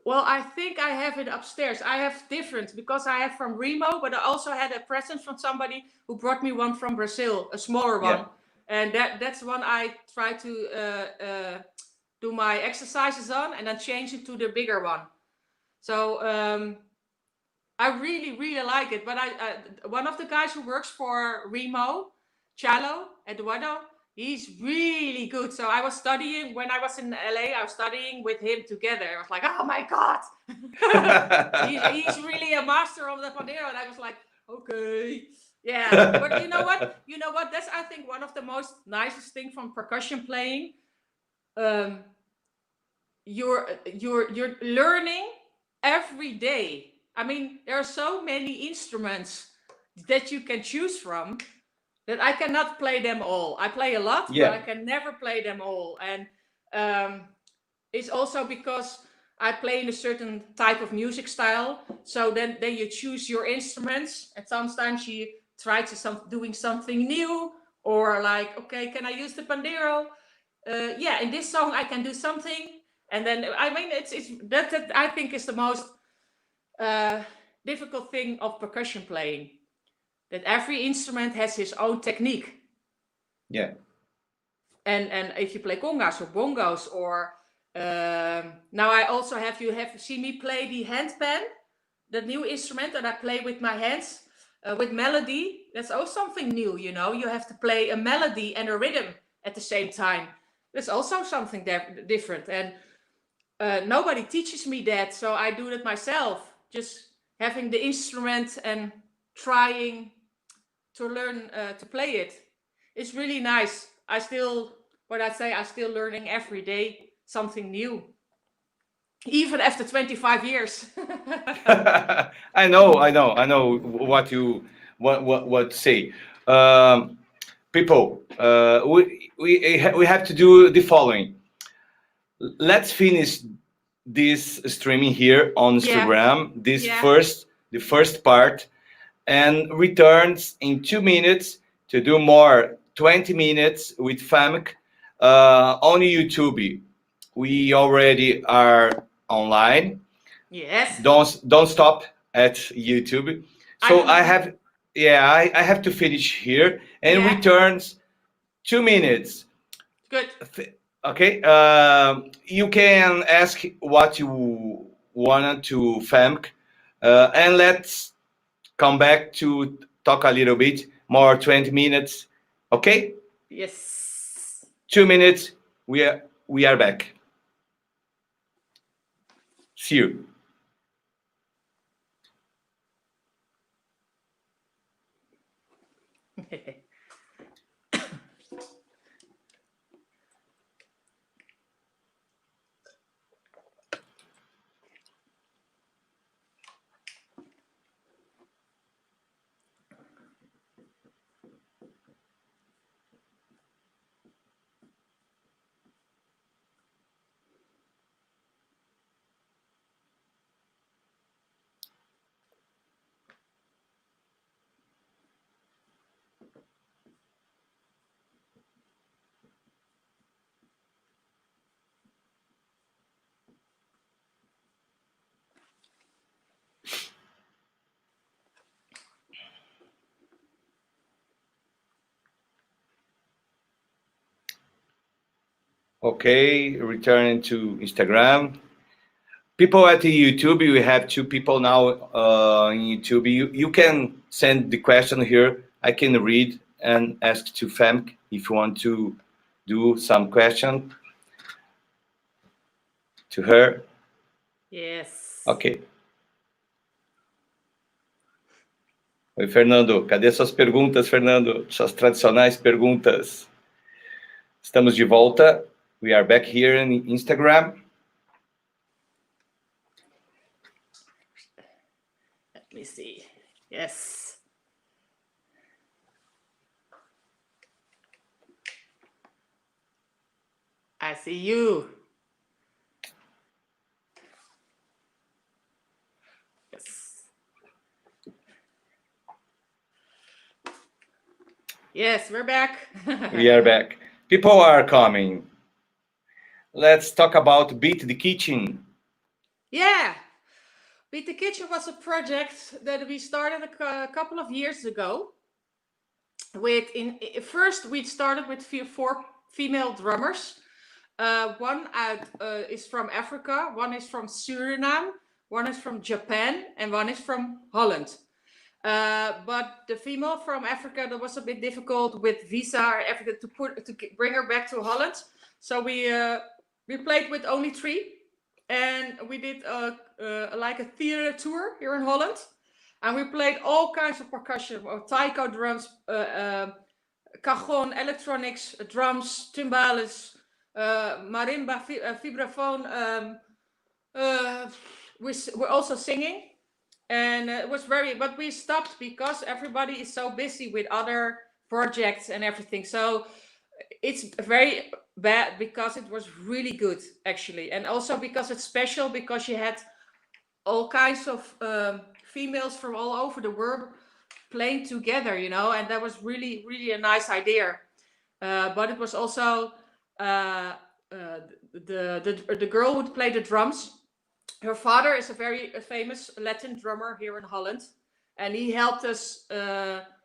Well, I think I have it upstairs. I have different because I have from Remo, but I also had a present from somebody who brought me one from Brazil, a smaller one, Yeah. and that's one I try to do my exercises on, and then change it to the bigger one. So I really like it. But one of the guys who works for Remo, Chalo, Eduardo, he's really good. So I was studying when I was in LA. I was studying with him together. I was like, oh my god, he's really a master of the pandero, and I was like, okay, yeah. But you know what? You know what? That's I think one of the most nicest thing from percussion playing. You're learning every day. I mean, there are so many instruments that you can choose from that I cannot play them all. I play a lot, but I can never play them all. And it's also because I play in a certain type of music style. So then you choose your instruments, and sometimes you try to doing something new, or like, okay, can I use the pandero? Yeah, in this song I can do something. And then I mean, it's that I think is the most difficult thing of percussion playing. That every instrument has his own technique. Yeah. And if you play congas or bongos, or now I also have seen me play the handpan, the new instrument that I play with my hands with melody. That's also something new, you know. You have to play a melody and a rhythm at the same time. That's also something different. And nobody teaches me that, so I do it myself. Just having the instrument and trying to learn to play it. It's really nice. I'm still learning every day something new, even after 25 years. I know what you what to say. People, we have to do the following. Let's finish this streaming here on Instagram. The first part, and returns in 2 minutes to do more 20 minutes with Femke on YouTube. We already are online. Yes. Don't stop at YouTube. So I have to finish here and returns 2 minutes. Good. Okay. You can ask what you wanted to Femke, and let's come back to talk a little bit more 20 minutes. Okay. Yes. 2 minutes. We are back. See you. Okay, returning to Instagram. People at the YouTube, we have 2 people now in YouTube. You can send the question here. I can read and ask to Femke if you want to do some question to her. Yes. Ok. Oi, Fernando. Cadê suas perguntas, Fernando? Suas tradicionais perguntas. Estamos de volta. We are back here in Instagram. Let me see. Yes. I see you. Yes. Yes, we're back. We are back. People are coming. Let's talk about Beat the Kitchen. Yeah, Beat the Kitchen was a project that we started a couple of years ago. First, we started with four female drummers. One is from Africa, one is from Suriname, one is from Japan, and one is from Holland. But the female from Africa, that was a bit difficult with visa or everything to bring her back to Holland. So we played with only three, and we did like a theater tour here in Holland, and we played all kinds of percussion, taiko drums, cajon, electronics, drums, timbales, marimba, vibraphone. We're also singing. And it was but we stopped because everybody is so busy with other projects and everything. So it's very bad because it was really good, actually. And also because it's special because you had all kinds of females from all over the world playing together, and that was really, really a nice idea. But it was also the girl who played the drums. Her father is a very famous Latin drummer here in Holland, and he helped us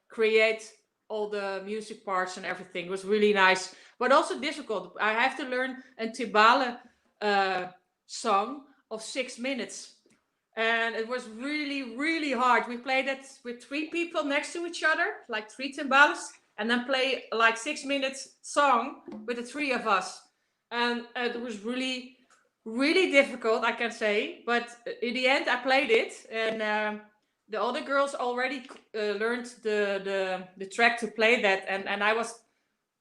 create all the music parts and everything. It was really nice, but also difficult. I have to learn a timbale song of 6 minutes, and it was really, really hard. We played it with three people next to each other, like three timbales, and then play like 6 minutes song with the three of us, and it was really difficult, I can say, but in the end I played it, and the other girls already learned the track to play that, and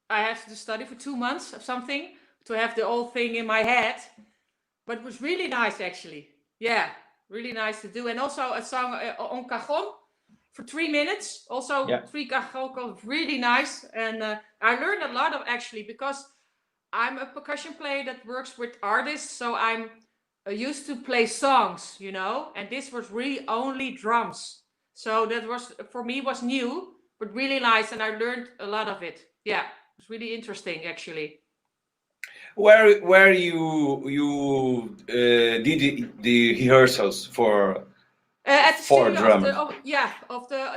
I have to study for 2 months or something to have the whole thing in my head, but it was really nice, actually. Yeah, really nice to do. And also a song on cajon for 3 minutes, also. Yeah. 3 cajon, really nice, and I learned a lot of, actually, because I'm a percussion player that works with artists, so I'm used to play songs, and this was really only drums. So that was, for me, was new, but really nice, and I learned a lot of it. Yeah, it was really interesting, actually. Where you did the rehearsals for At the four studio drummers?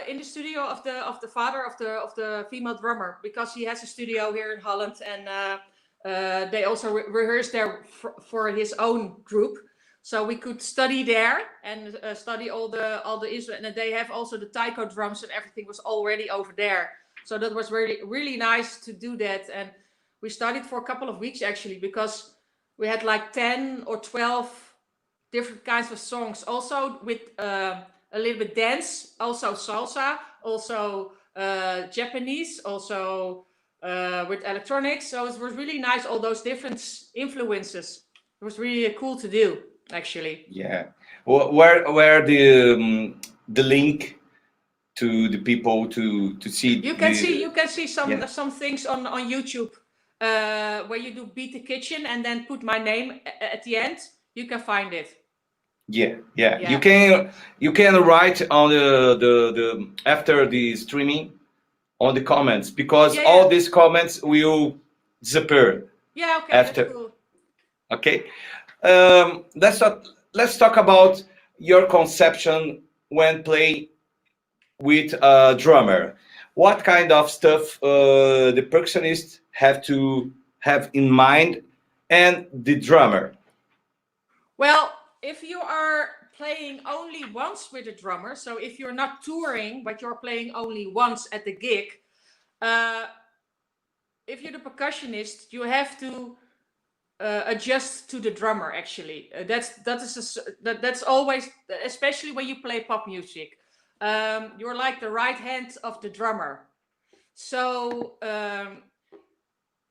in the studio of the father of the female drummer, because he has a studio here in Holland, and they also rehearse there for his own group, so we could study there and study all the instruments, and they have also the taiko drums, and everything was already over there. So that was really, really nice to do that, and we studied for a couple of weeks, actually, because we had like 10 or 12 different kinds of songs, also with a little bit dance, also salsa, also Japanese, also with electronics. So it was really nice, all those different influences. It was really cool to do, actually. Yeah. Where the link to the people to see? You can see Yeah. some things on YouTube where you do Beat the Kitchen and then put my name at the end. You can find it. Yeah. Yeah. You can write on the after the streaming on the comments, because Yeah, all yeah. these comments will disappear Yeah, okay, after. that's cool. Okay. Let's talk about your conception when play with a drummer. What kind of stuff the percussionist have to have in mind, and the drummer? Well, if you are playing only once with a drummer, so if you're not touring, but you're playing only once at the gig, if you're the percussionist, you have to adjust to the drummer, actually. That's always, especially when you play pop music. You're like the right hand of the drummer. So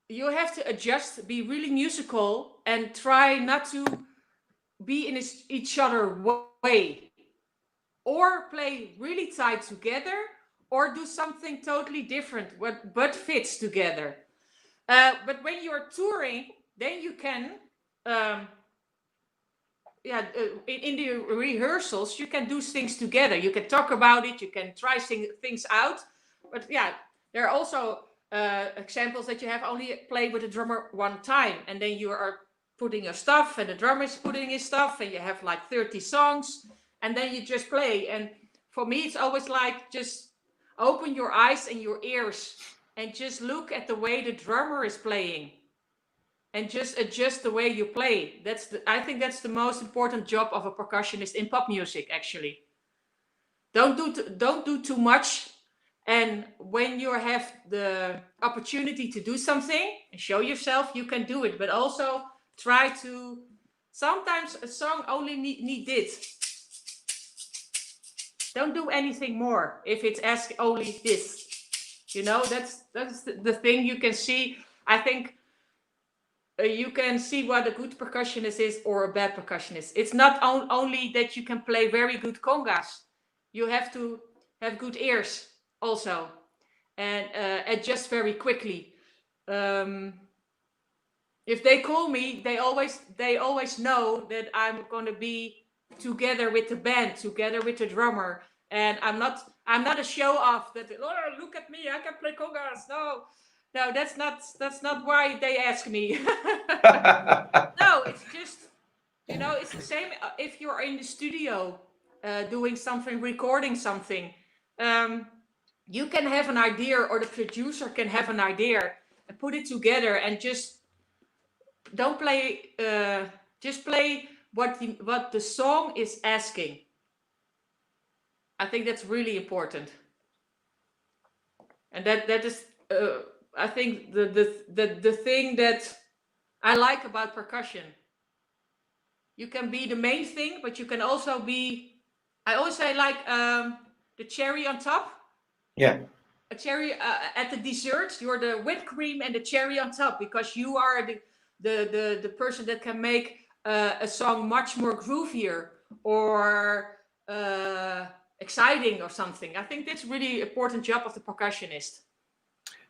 you have to adjust, be really musical, and try not to be in each other way, or play really tight together, or do something totally different but fits together. But when you're touring, then you can in the rehearsals you can do things together, you can talk about it, you can try things out, but yeah, there are also examples that you have only played with the drummer one time, and then you are putting your stuff, and the drummer is putting his stuff, and you have like 30 songs, and then you just play. And for me, it's always like just open your eyes and your ears and just look at the way the drummer is playing, and just adjust the way you play. I think that's the most important job of a percussionist in pop music, actually. Don't do too much. And when you have the opportunity to do something and show yourself, you can do it. But also try to, sometimes a song only need this. Don't do anything more if it's ask only this. You know, that's the thing you can see. I think you can see what a good percussionist is or a bad percussionist. It's not only that you can play very good congas. You have to have good ears also, and adjust very quickly. If they call me, they always know that I'm going to be together with the band, together with the drummer, and I'm not a show off that, oh, look at me, I can play congas. No, that's not why they ask me. No, it's just, you know, it's the same if you're in the studio doing something, recording something. You can have an idea, or the producer can have an idea, and put it together, and just don't play. Just play what the song is asking. I think that's really important, and that is I think the thing that I like about percussion. You can be the main thing, but you can also be. I always say like the cherry on top. Yeah. A cherry at the dessert. You're the whipped cream and the cherry on top, because you are the person that can make a song much more groovier or exciting or something. I think that's really important job of the percussionist.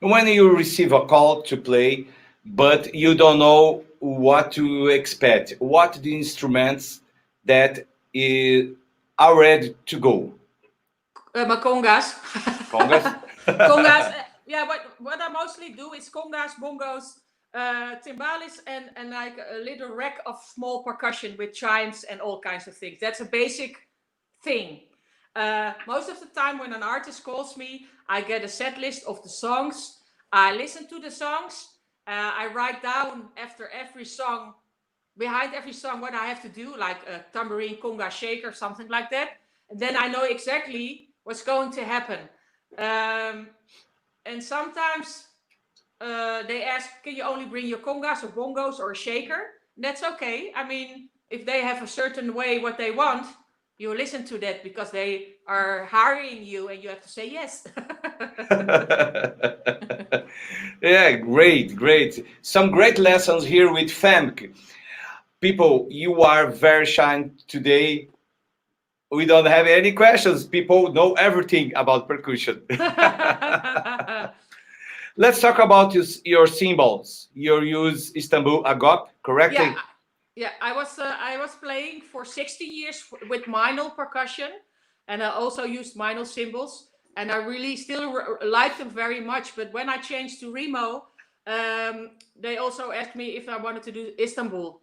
When you receive a call to play, but you don't know what to expect, what the instruments that are ready to go? My congas. Congas? Congas. Yeah, what I mostly do is congas, bongos, timbales, and like a little rack of small percussion with chimes and all kinds of things. That's a basic thing. Most of the time when an artist calls me, I get a set list of the songs. I listen to the songs. I write down after every song, behind every song, what I have to do, like a tambourine, conga, shaker, something like that. And then I know exactly what's going to happen. And sometimes they ask, can you only bring your congas or bongos or a shaker? And that's okay. I mean, if they have a certain way what they want, you listen to that, because they are hiring you and you have to say yes. Yeah, great. Some great lessons here with Femke. People, you are very shy today. We don't have any questions. People know everything about percussion. Let's talk about your symbols. You use Istanbul Agop, correctly? Yeah. I was playing for 60 years with minor percussion, and I also used minor cymbals, and I really still like them very much. But when I changed to Remo, they also asked me if I wanted to do Istanbul.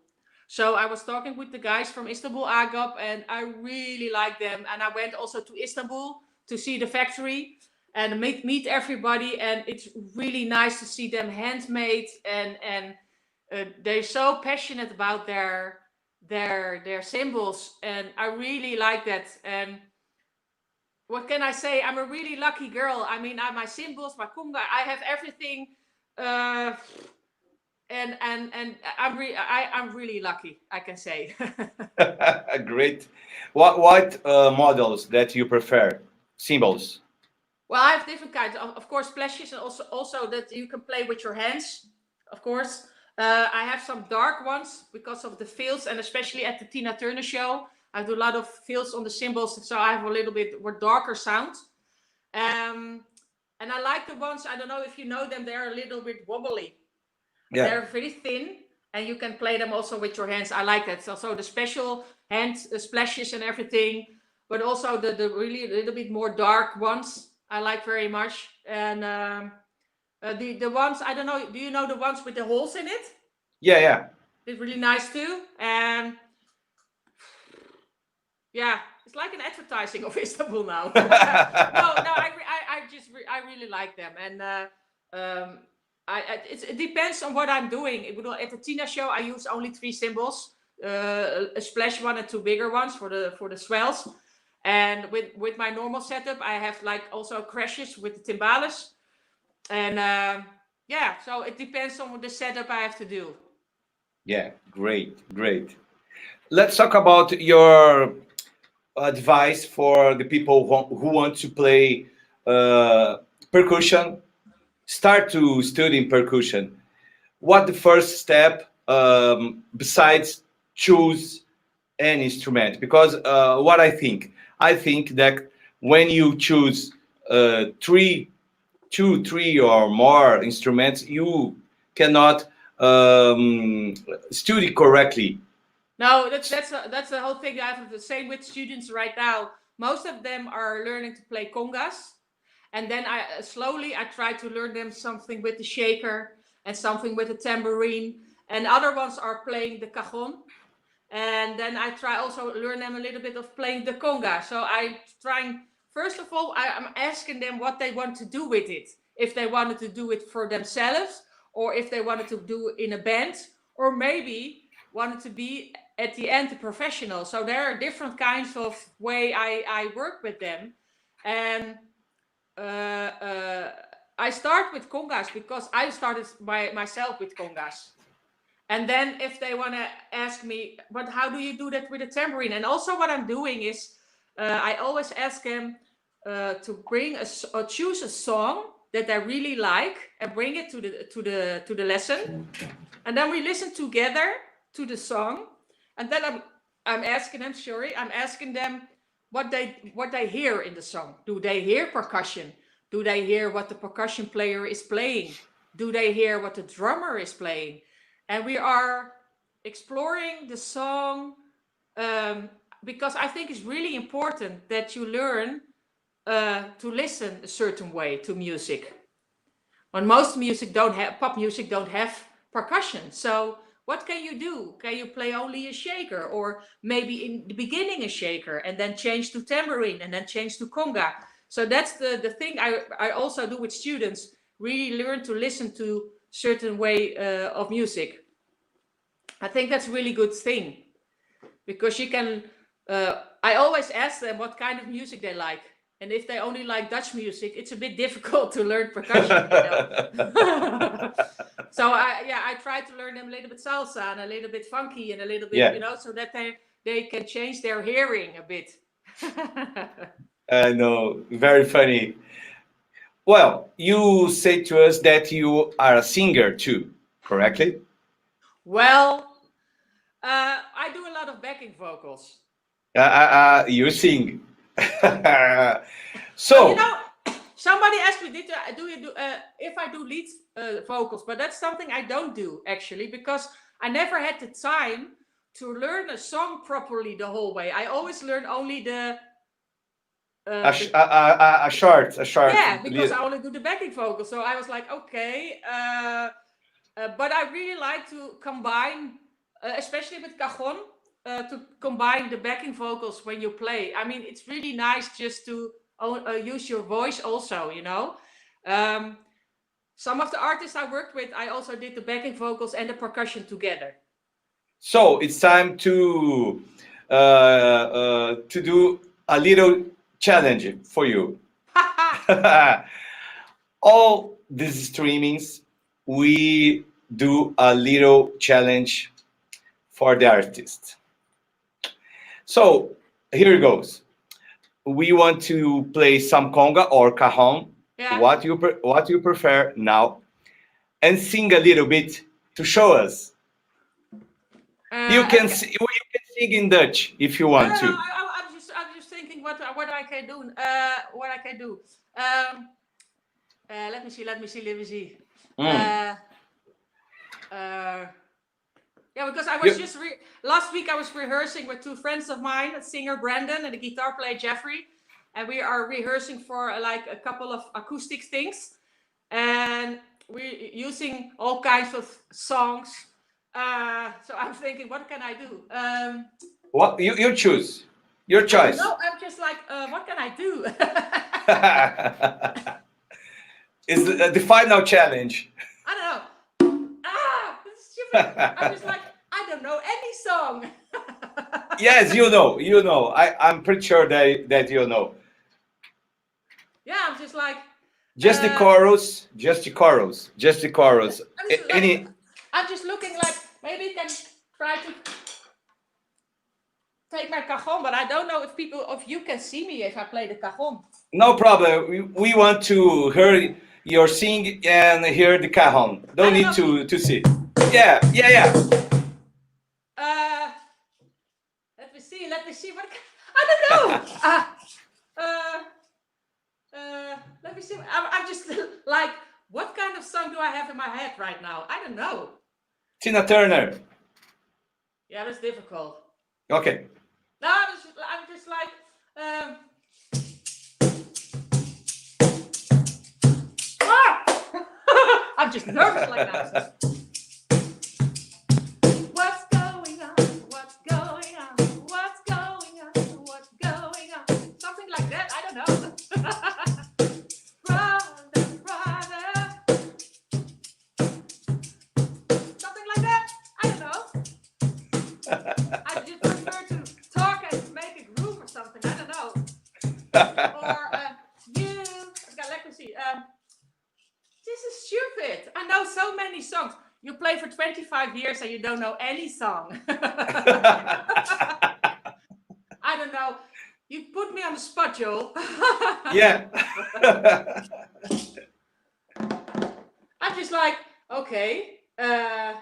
So I was talking with the guys from Istanbul Agop, and I really like them. And I went also to Istanbul to see the factory and meet everybody. And it's really nice to see them handmade, and they're so passionate about their symbols, and I really like that. And what can I say? I'm a really lucky girl. I mean, my symbols, my conga, I have everything. And I'm really lucky, I can say. Great. What models that you prefer? Symbols? Well, I have different kinds. Of course, splashes, and also that you can play with your hands, of course. I have some dark ones because of the fills, and especially at the Tina Turner show, I do a lot of fills on the cymbals, so I have a little bit more darker sound. And I like the ones, I don't know if you know them, they're a little bit wobbly. Yeah. They're very thin, and you can play them also with your hands. I like that. So the special hand splashes and everything, but also the really a little bit more dark ones. I like very much. And the ones, I don't know, do you know the ones with the holes in it? Yeah. It's really nice too. And yeah, it's like an advertising of Istanbul now. No, I really like them. And it depends on what I'm doing. At the Tina show, I use only 3 cymbals, a splash one and 2 bigger ones for the swells. And with my normal setup, I have like also crashes with the timbales. And yeah, so it depends on the setup I have to do. Yeah, great. Let's talk about your advice for the people who want to play percussion, start to study percussion. What the first step besides choose an instrument? Because what I think that when you choose two, three or more instruments, you cannot study correctly. No, that's the whole thing. I have the same with students right now. Most of them are learning to play congas, and then I slowly try to learn them something with the shaker and something with the tambourine, and other ones are playing the cajon. And then I try also learn them a little bit of playing the conga. So I'm trying, first of all, I'm asking them what they want to do with it. If they wanted to do it for themselves, or if they wanted to do it in a band, or maybe wanted to be at the end a professional. So there are different kinds of way I work with them. And I start with congas because I started myself with congas. And then if they want to ask me, but how do you do that with a tambourine? And also what I'm doing is I always ask them to choose a song that I really like and bring it to the lesson. And then we listen together to the song. And then I'm asking them what they hear in the song. Do they hear percussion? Do they hear what the percussion player is playing? Do they hear what the drummer is playing? And we are exploring the song because I think it's really important that you learn to listen a certain way to music. When most pop music don't have percussion. So what can you do? Can you play only a shaker, or maybe in the beginning a shaker and then change to tambourine and then change to conga? So that's the thing I also do with students. Really learn to listen to certain way of music. I think that's a really good thing because you can. I always ask them what kind of music they like, and if they only like Dutch music, it's a bit difficult to learn percussion. So I try to learn them a little bit salsa and a little bit funky and a little bit, so that they can change their hearing a bit. I know, very funny. Well, you say to us that you are a singer too, correctly? Well, I do a lot of backing vocals. You sing. So somebody asked me, if I do lead vocals? But that's something I don't do actually because I never had the time to learn a song properly the whole way. I always learn only a short. Yeah, because I only do the backing vocals. So I was like, okay, but I really like to combine, especially with cajon, to combine the backing vocals when you play. I mean, it's really nice just to use your voice also, some of the artists I worked with, I also did the backing vocals and the percussion together. So it's time to do a little challenge for you. All these streamings, we do a little challenge for the artist. So here it goes. We want to play some conga or cajon, what you prefer now, and sing a little bit to show us. You can sing in Dutch if you want to. I'm just thinking what I can do. Let me see. Yeah, because I was last week I was rehearsing with 2 friends of mine, a singer Brandon and a guitar player Jeffrey, and we are rehearsing for like a couple of acoustic things, and we're using all kinds of songs. So I'm thinking, what can I do? What you choose? Your choice. No, I'm just like, what can I do? Is the final challenge? I don't know. This is stupid. I'm just like, I don't know any song. Yes, you know. I'm pretty sure that you know. Yeah, I'm just like. Just the chorus. Just the chorus. Just the chorus. I'm just looking like maybe I can try to take my cajon, but I don't know if you can see me if I play the cajon. No problem. We want to hear your sing and hear the cajon. Don't need to see. Yeah. Let me see. What I don't know. Let me see. I'm just like, what kind of song do I have in my head right now? I don't know. Tina Turner. Yeah, that's difficult. Okay. No, I'm just like. I'm just nervous like that. What's going on? What's going on? What's going on? What's going on? Something like that. I don't know. Brother. Something like that. I don't know. I just prefer to talk and make a groove or something. I don't know. Or you. Let me see. This is stupid. I know so many songs. You play for 25 years and you don't know any song. I don't know. You put me on the spot, Joel. Yeah. I'm just like, okay. I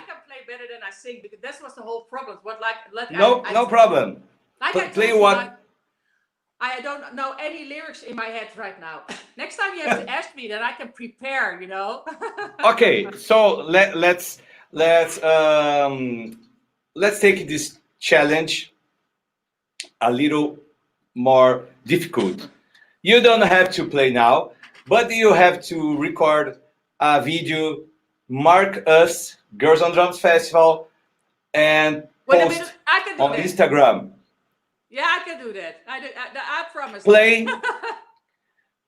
can play better than I sing because that was the whole problem. No problem. Play what? I don't know any lyrics in my head right now. Next time you have to ask me, then I can prepare. Okay, so let's take this challenge a little more difficult. You don't have to play now, but you have to record a video, mark us, Girls on Drums Festival, and post on Instagram. Yeah, I can do that. I promise. Play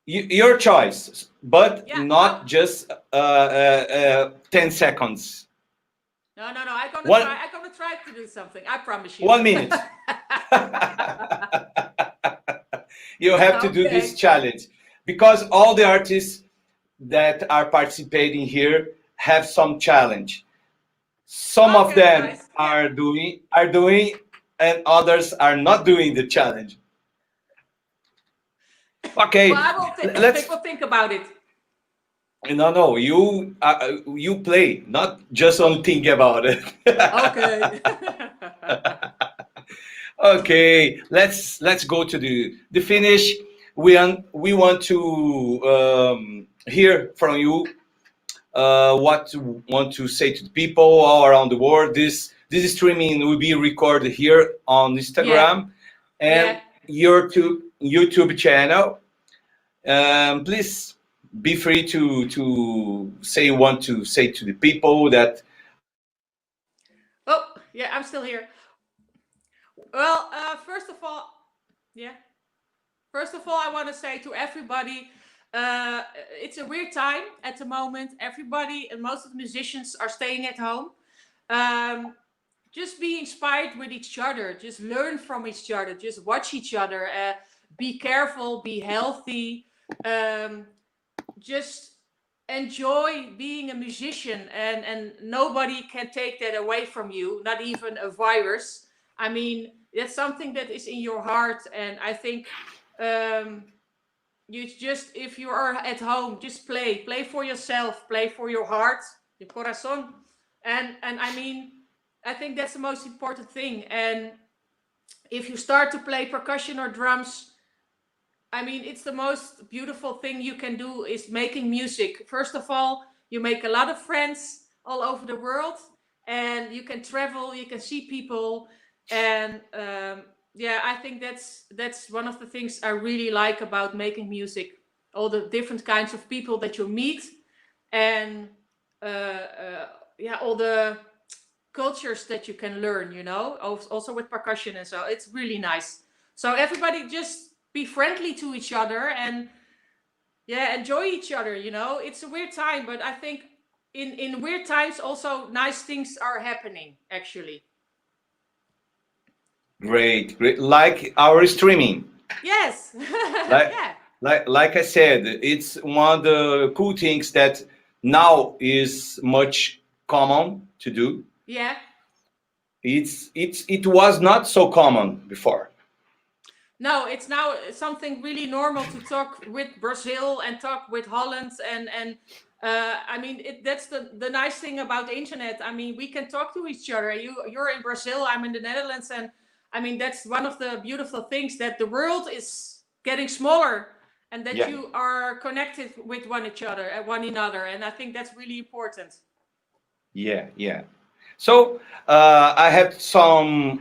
your choice, but not just 10 seconds. No. I'm gonna try to do something. I promise you. 1 minute. You have to do this challenge because all the artists that are participating here have some challenge. Some of them are doing, and others are not doing the challenge. Okay, well, let's think about it. No, you play, not just on think about it. Okay. Okay, let's go to the finish. We want to hear from you what you want to say to the people all around the world. This streaming will be recorded here on Instagram and your YouTube channel. Please be free to say you want to say to the people that. Oh yeah, I'm still here. Well, first of all, I want to say to everybody, it's a weird time at the moment. Everybody and most of the musicians are staying at home. Just be inspired with each other. Just learn from each other. Just watch each other. Be careful. Be healthy. Just enjoy being a musician, and nobody can take that away from you. Not even a virus. I mean, that's something that is in your heart, and I think you just, if you are at home, just play for yourself, play for your heart, your corazón, and I mean, I think that's the most important thing. And if you start to play percussion or drums, I mean, it's the most beautiful thing you can do is making music. First of all, you make a lot of friends. all over the world, and you can travel, you can see people, and yeah, I think that's one of the things I really like about making music. All the different kinds of people that you meet, and yeah, all the cultures that you can learn, you know, also with percussion and so it's really nice. So everybody just be friendly to each other and yeah, enjoy each other, you know. It's a weird time, but I think in weird times also nice things are happening actually. Great, great. Like our streaming. Yes. Like, Yeah. like I said, it's one of the cool things that now is much common to do. Yeah. It was not so common before. No, it's now something really normal to talk with Brazil and talk with Holland and I mean that's the nice thing about the internet. I mean we can talk to each other. You're in Brazil, I'm in the Netherlands, and I mean that's one of the beautiful things that the world is getting smaller and that Yeah. you are connected with one another, and I think that's really important. Yeah, yeah. So I have some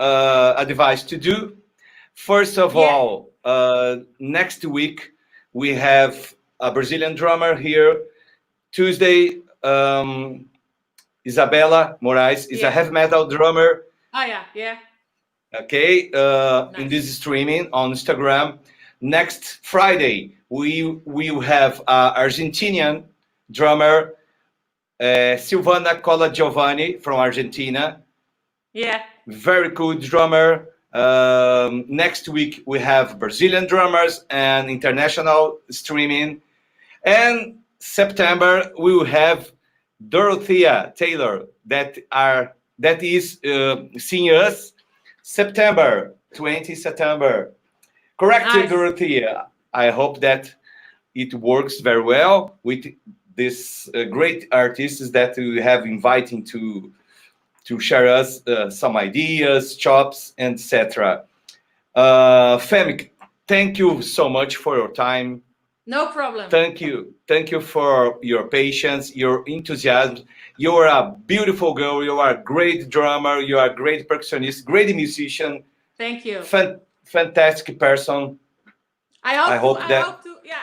advice to do. First of Yeah. all, next week we have a Brazilian drummer here. Tuesday, Isabella Moraes is a Yeah. heavy metal drummer. Oh yeah, yeah. Okay, in Nice. this streaming on Instagram. Next Friday, we will have Argentinian drummer Silvana Colla Giovanni from Argentina. Yeah. Very cool drummer. Next week we have Brazilian drummers and international streaming. And September we will have Dorothea Taylor that is seeing us September 20 September. Correct, Nice. Dorothea. I hope that it works very well with this great artists that we have inviting to share us some ideas, chops, etc. Femke, thank you so much for your time. No problem. Thank you for your patience, your enthusiasm. You are a beautiful girl. You are a great drummer. You are a great percussionist, great musician. Thank you. Fantastic person. I hope that.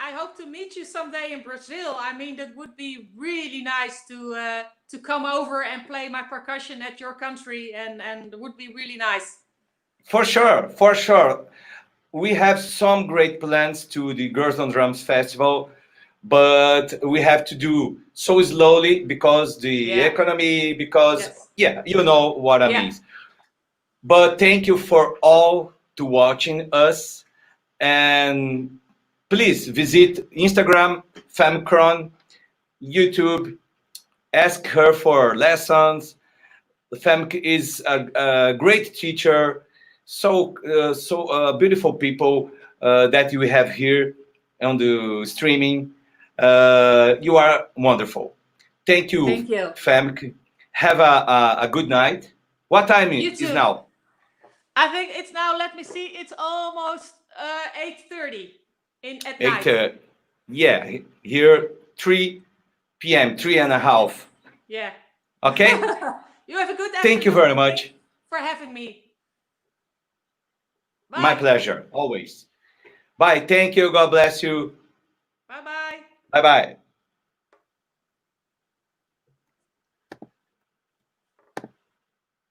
I hope to meet you someday in Brazil. I mean, that would be really nice to come over and play my percussion at your country, and it would be really nice. For sure, for sure. We have some great plans to the Girls on Drums Festival, but we have to do so slowly because the economy, because Yes. yeah, you know what I Yeah. mean. But thank you for all to watching us, and please visit Instagram, Femke Krone, YouTube, ask her for lessons. Femke is a great teacher, so beautiful people that you have here on the streaming. You are wonderful. Thank you, Thank you. Femke. Have a good night. What time You is too. now? I think it's now. Let me see. It's almost 8:30 at night. 8. Yeah, here 3 p.m. 3:30. Yeah. Okay. You have a good afternoon. Thank you very much. Thanks for having me. Bye. My pleasure, always. Bye. Thank you. God bless you. Bye bye. Bye bye.